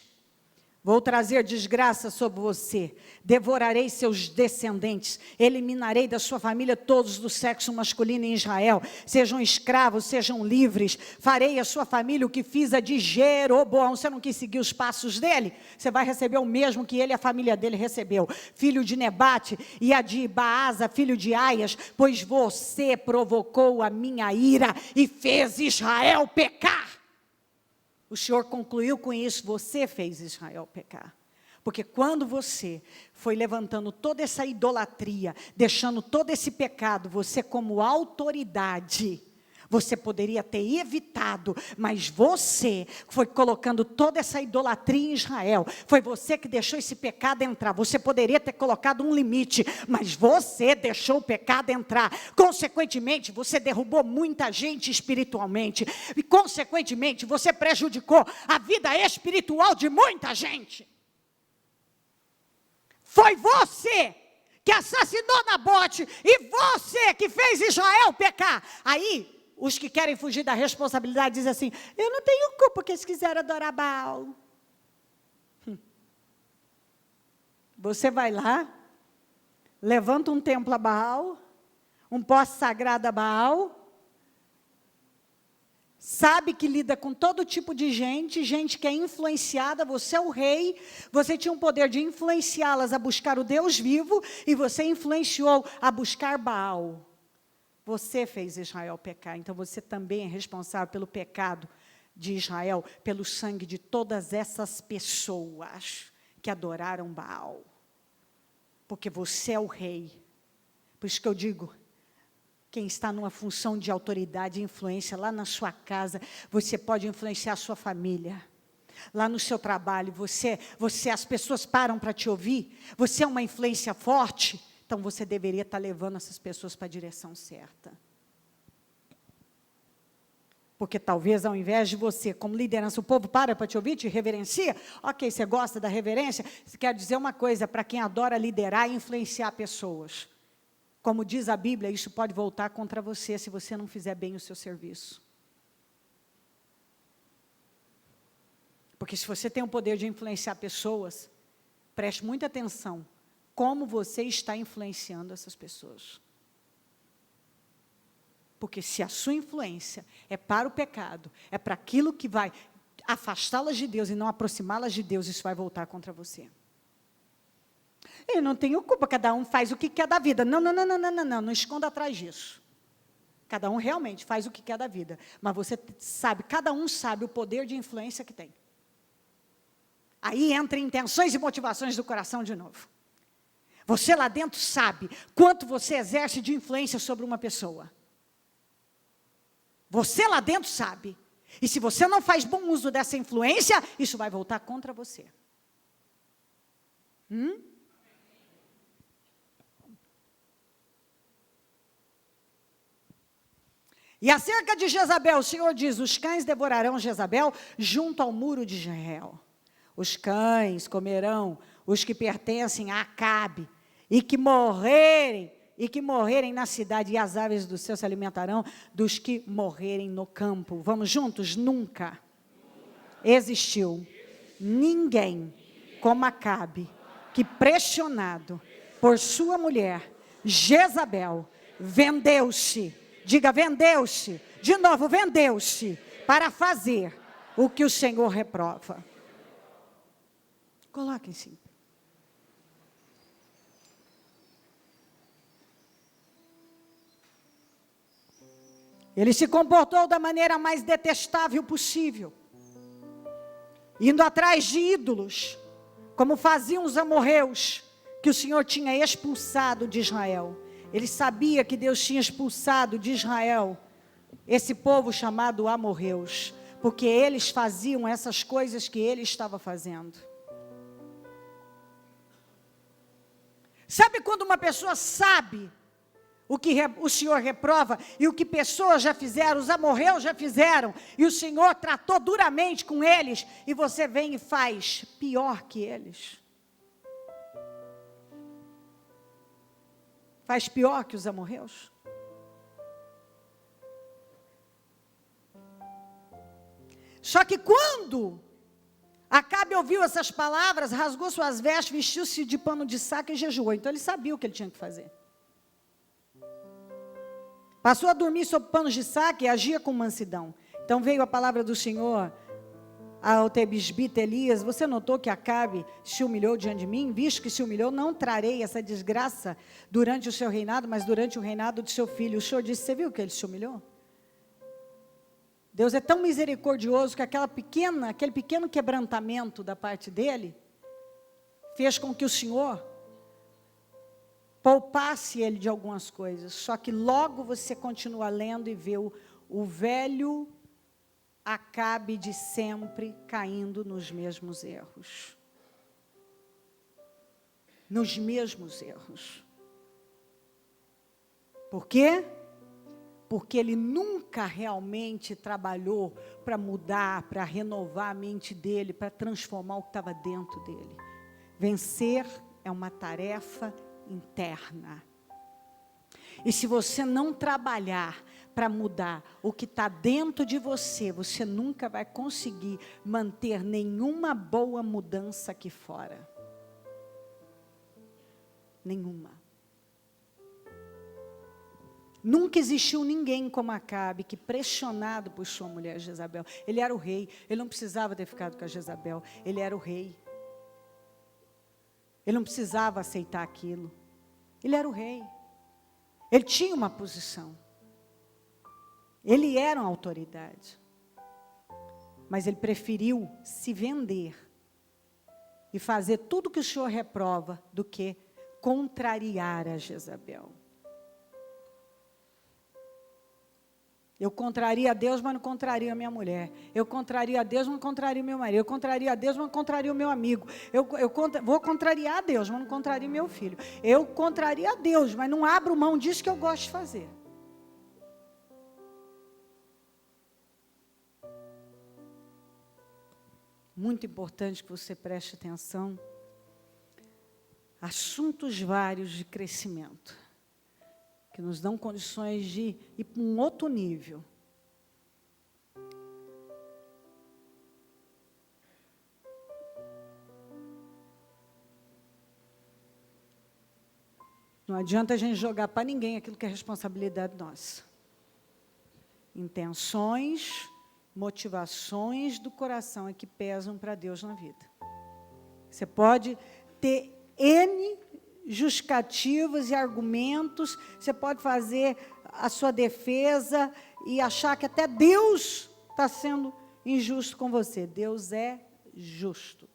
vou trazer desgraça sobre você, devorarei seus descendentes, eliminarei da sua família todos do sexo masculino em Israel, sejam escravos, sejam livres, farei a sua família o que fiz a de Jeroboão. Você não quis seguir os passos dele? Você vai receber o mesmo que ele e a família dele recebeu, filho de Nebate, e a de Baasa, filho de Aias, pois você provocou a minha ira e fez Israel pecar. O Senhor concluiu com isso, você fez Israel pecar. Porque quando você foi levantando toda essa idolatria, deixando todo esse pecado, você como autoridade, você poderia ter evitado, mas você foi colocando toda essa idolatria em Israel, foi você que deixou esse pecado entrar. Você poderia ter colocado um limite, mas você deixou o pecado entrar. Consequentemente, você derrubou muita gente espiritualmente, e consequentemente, você prejudicou a vida espiritual de muita gente. Foi você que assassinou Nabote, e você que fez Israel pecar. Aí, os que querem fugir da responsabilidade dizem assim, eu não tenho culpa que eles quiseram adorar Baal. Você vai lá, levanta um templo a Baal, um poste sagrado a Baal, sabe que lida com todo tipo de gente, gente que é influenciada, você é o rei, você tinha o poder de influenciá-las a buscar o Deus vivo, e você influenciou a buscar Baal. Você fez Israel pecar, então você também é responsável pelo pecado de Israel, pelo sangue de todas essas pessoas que adoraram Baal. Porque você é o rei. Por isso que eu digo, quem está numa função de autoridade e influência lá na sua casa, você pode influenciar a sua família. Lá no seu trabalho, as pessoas param para te ouvir, você é uma influência forte. Então, você deveria estar levando essas pessoas para a direção certa. Porque talvez, ao invés de você, como liderança, o povo para te ouvir, te reverencia. Ok, você gosta da reverência? Você quer dizer uma coisa, para quem adora liderar e influenciar pessoas. Como diz a Bíblia, isso pode voltar contra você, se você não fizer bem o seu serviço. Porque se você tem o poder de influenciar pessoas, preste muita atenção. Como você está influenciando essas pessoas. Porque se a sua influência é para o pecado, é para aquilo que vai afastá-las de Deus e não aproximá-las de Deus, isso vai voltar contra você. Eu não tenho culpa, cada um faz o que quer da vida. Não esconda atrás disso. Cada um realmente faz o que quer da vida. Mas você sabe, cada um sabe o poder de influência que tem. Aí entra intenções e motivações do coração de novo. Você lá dentro sabe quanto você exerce de influência sobre uma pessoa. Você lá dentro sabe. E se você não faz bom uso dessa influência, isso vai voltar contra você. E acerca de Jezabel, o Senhor diz, os cães devorarão Jezabel junto ao muro de Israel. Os cães comerão os que pertencem a Acabe, e que morrerem na cidade, e as aves do céu se alimentarão dos que morrerem no campo. Vamos juntos? Nunca existiu ninguém como Acabe, que pressionado por sua mulher, Jezabel, vendeu-se, diga vendeu-se, de novo vendeu-se, para fazer o que o Senhor reprova. Coloquem-se. Ele se comportou da maneira mais detestável possível, indo atrás de ídolos, como faziam os amorreus, que o Senhor tinha expulsado de Israel. Ele sabia que Deus tinha expulsado de Israel esse povo chamado amorreus, porque eles faziam essas coisas que ele estava fazendo. Sabe quando uma pessoa sabe o que o Senhor reprova, e o que pessoas já fizeram, os amorreus já fizeram, e o Senhor tratou duramente com eles, e você vem e faz pior que eles? Faz pior que os amorreus? Só que quando Acabe ouviu essas palavras, rasgou suas vestes, vestiu-se de pano de saco e jejuou. Então ele sabia o que ele tinha que fazer. Passou a dormir sob panos de saco e agia com mansidão. Então veio a palavra do Senhor ao tebisbita Elias: você notou que Acabe se humilhou diante de mim? Visto que se humilhou, não trarei essa desgraça durante o seu reinado, mas durante o reinado de seu filho. O Senhor disse: você viu que ele se humilhou? Deus é tão misericordioso que aquele pequeno quebrantamento da parte dele fez com que o Senhor poupasse ele de algumas coisas. Só que logo você continua lendo e vê o velho Acabe de sempre caindo nos mesmos erros. Nos mesmos erros. Por quê? Porque ele nunca realmente trabalhou para mudar, para renovar a mente dele, para transformar o que estava dentro dele. Vencer é uma tarefa interna. E se você não trabalhar para mudar o que está dentro de você, você nunca vai conseguir manter nenhuma boa mudança aqui fora. Nenhuma. Nunca existiu ninguém como Acabe que, pressionado por sua mulher Jezabel, ele era o rei, ele não precisava ter ficado com a Jezabel, ele era o rei. Ele não precisava aceitar aquilo. Ele era o rei. Ele tinha uma posição. Ele era uma autoridade. Mas ele preferiu se vender e fazer tudo que o Senhor reprova do que contrariar a Jezabel. Eu contraria a Deus, mas não contraria a minha mulher. Eu contraria a Deus, mas não contraria o meu marido. Eu contraria a Deus, mas não contraria o meu amigo. Vou contrariar a Deus, mas não contraria o meu filho. Eu contraria a Deus, mas não abro mão disso que eu gosto de fazer. Muito importante que você preste atenção. Assuntos vários de crescimento, que nos dão condições de ir para um outro nível. Não adianta a gente jogar para ninguém aquilo que é responsabilidade nossa. Intenções, motivações do coração é que pesam para Deus na vida. Você pode ter N justificativas e argumentos, você pode fazer a sua defesa e achar que até Deus está sendo injusto com você. Deus é justo.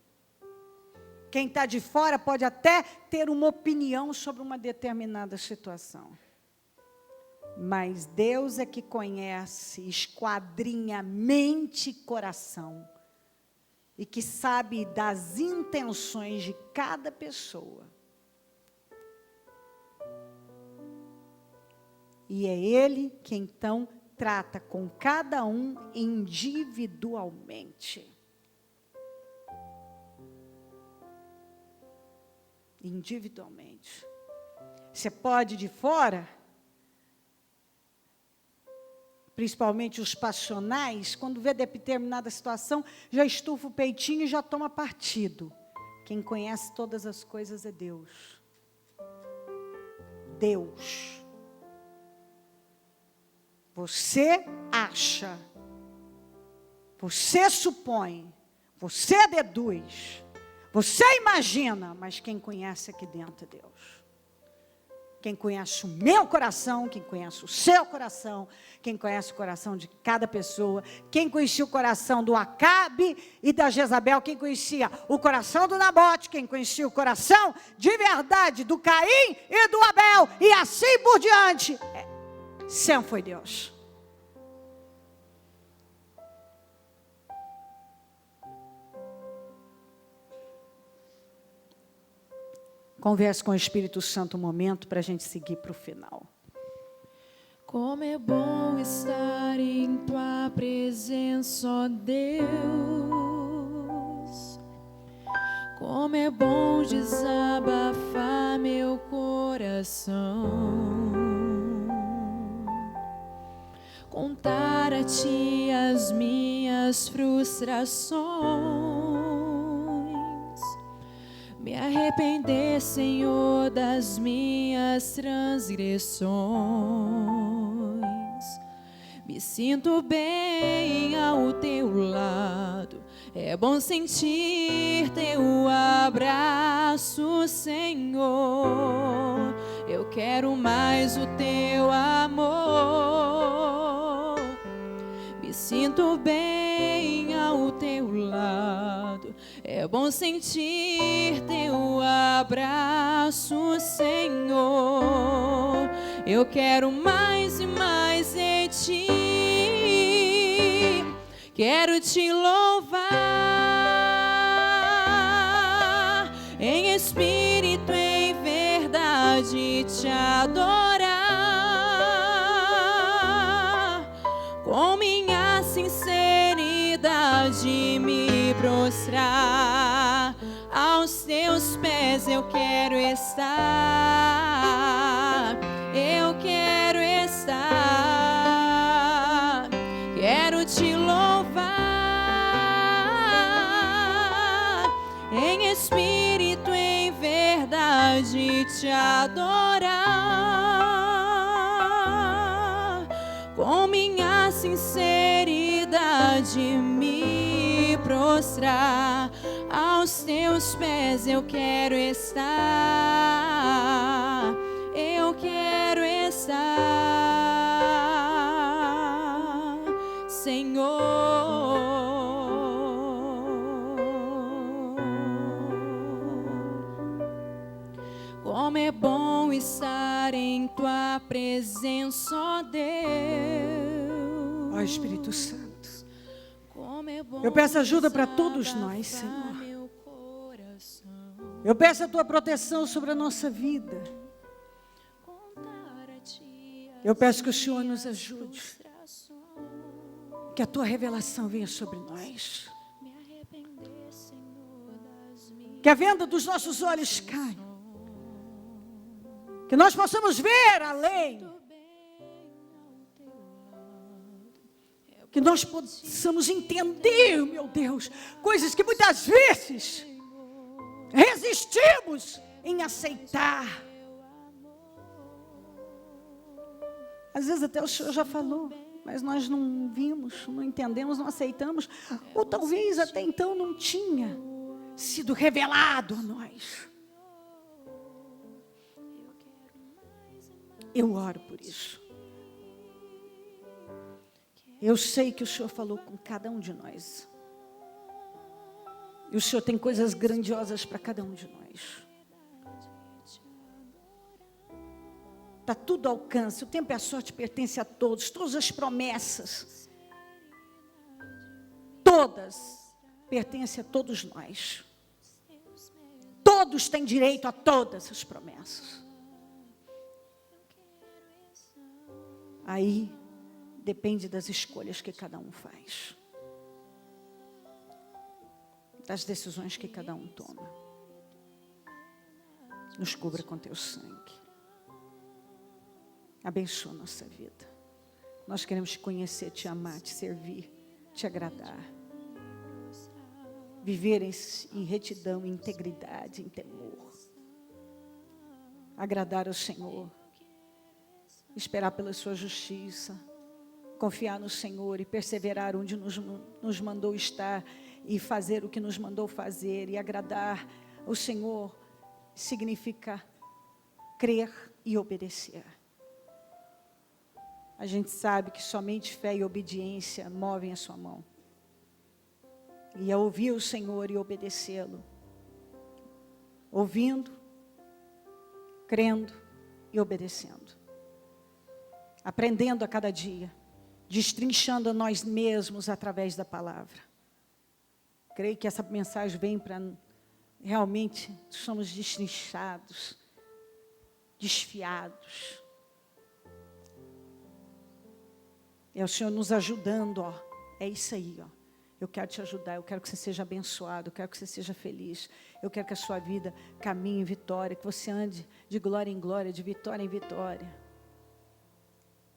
Quem está de fora pode até ter uma opinião sobre uma determinada situação. Mas Deus é que conhece, esquadrinha mente e coração. E que sabe das intenções de cada pessoa. E é Ele que então trata com cada um individualmente. Individualmente. Você pode de fora, principalmente os passionais, quando vê determinada situação, já estufa o peitinho e já toma partido. Quem conhece todas as coisas é Deus. Deus. Você acha, você supõe, você deduz, você imagina, mas quem conhece aqui dentro é Deus. Quem conhece o meu coração, quem conhece o seu coração, quem conhece o coração de cada pessoa, quem conhecia o coração do Acabe e da Jezabel, quem conhecia o coração do Nabote, quem conhecia o coração de verdade do Caim e do Abel, e assim por diante. Sempre foi Deus. Converse com o Espírito Santo um momento para a gente seguir para o final. Como é bom estar em tua presença, ó Deus. Como é bom desabafar meu coração. Contar a ti as minhas frustrações. Me arrepender, Senhor, das minhas transgressões. Me sinto bem ao teu lado. É bom sentir teu abraço, Senhor. Eu quero mais o teu amor. Me sinto bem ao teu lado. É bom sentir teu abraço, Senhor. Eu quero mais e mais de ti. Quero te louvar em espírito, em verdade, te adorar. Com minha sinceridade me prostrar aos teus pés. Eu quero estar, eu quero estar. Quero te louvar em espírito, em verdade, te adorar. Com minha sinceridade me prostrar aos teus pés. Eu quero estar, eu quero estar, Senhor. Como é bom estar em tua presença, ó Deus. Ó Espírito Santo, eu peço ajuda para todos nós, Senhor. Eu peço a tua proteção sobre a nossa vida. Eu peço que o Senhor nos ajude. Que a tua revelação venha sobre nós. Que a venda dos nossos olhos caia. Que nós possamos ver além. Que nós possamos entender, meu Deus, coisas que muitas vezes resistimos em aceitar. Às vezes até o Senhor já falou, mas nós não vimos, não entendemos, não aceitamos. Ou talvez até então não tinha sido revelado a nós. Eu oro por isso. Eu sei que o Senhor falou com cada um de nós. E o Senhor tem coisas grandiosas para cada um de nós. Está tudo ao alcance. O tempo e a sorte pertence a todos. Todas as promessas. Todas pertencem a todos nós. Todos têm direito a todas as promessas. Aí depende das escolhas que cada um faz. Das decisões que cada um toma. Nos cubra com teu sangue. Abençoa a nossa vida. Nós queremos te conhecer, te amar, te servir, te agradar. Viver em retidão, em integridade, em temor. Agradar ao Senhor. Esperar pela sua justiça. Confiar no Senhor e perseverar onde nos mandou estar. E fazer o que nos mandou fazer. E agradar ao Senhor significa crer, e obedecer. A gente sabe que somente fé e obediência movem a sua mão. E é ouvir o Senhor e obedecê-lo. Ouvindo, crendo e obedecendo. Aprendendo a cada dia. Destrinchando a nós mesmos através da palavra. Creio que essa mensagem vem para realmente somos destrinchados, desfiados. É o Senhor nos ajudando, ó. É isso aí, ó. Eu quero te ajudar, eu quero que você seja abençoado, eu quero que você seja feliz. Eu quero que a sua vida caminhe em vitória, que você ande de glória em glória, de vitória em vitória.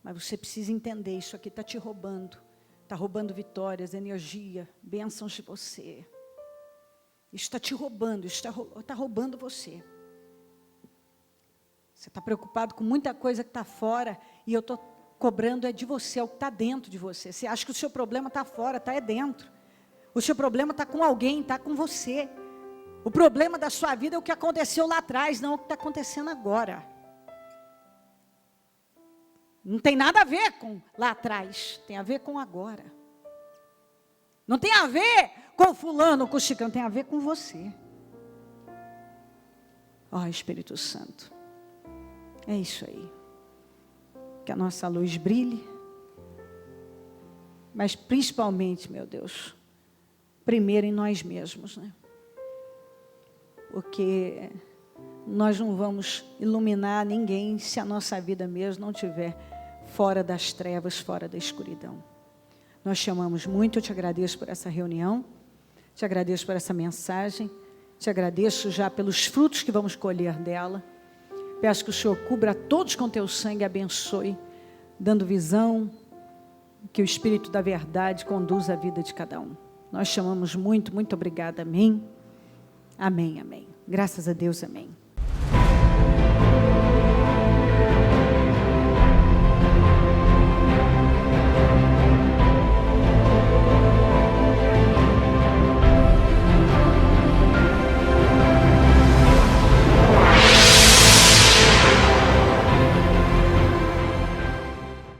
Mas você precisa entender, isso aqui está te roubando. Está roubando vitórias, energia, bênçãos de você. Isso está te roubando, isso está roubando você. Você está preocupado com muita coisa que está fora e eu estou cobrando é de você, é o que está dentro de você. Você acha que o seu problema está fora, está dentro. O seu problema está com alguém, está com você. O problema da sua vida é o que aconteceu lá atrás, não o que está acontecendo agora. Não tem nada a ver com lá atrás, tem a ver com agora. Não tem a ver com fulano, com o chicano, tem a ver com você. Ó, Espírito Santo, é isso aí. Que a nossa luz brilhe, mas principalmente, meu Deus, primeiro em nós mesmos, né? Porque nós não vamos iluminar ninguém se a nossa vida mesmo não estiver fora das trevas, fora da escuridão. Nós te amamos muito, eu te agradeço por essa reunião, te agradeço por essa mensagem, te agradeço já pelos frutos que vamos colher dela. Peço que o Senhor cubra todos com teu sangue, abençoe, dando visão, que o Espírito da verdade conduza a vida de cada um. Nós te amamos muito, muito obrigada, amém. Amém, amém. Graças a Deus, amém.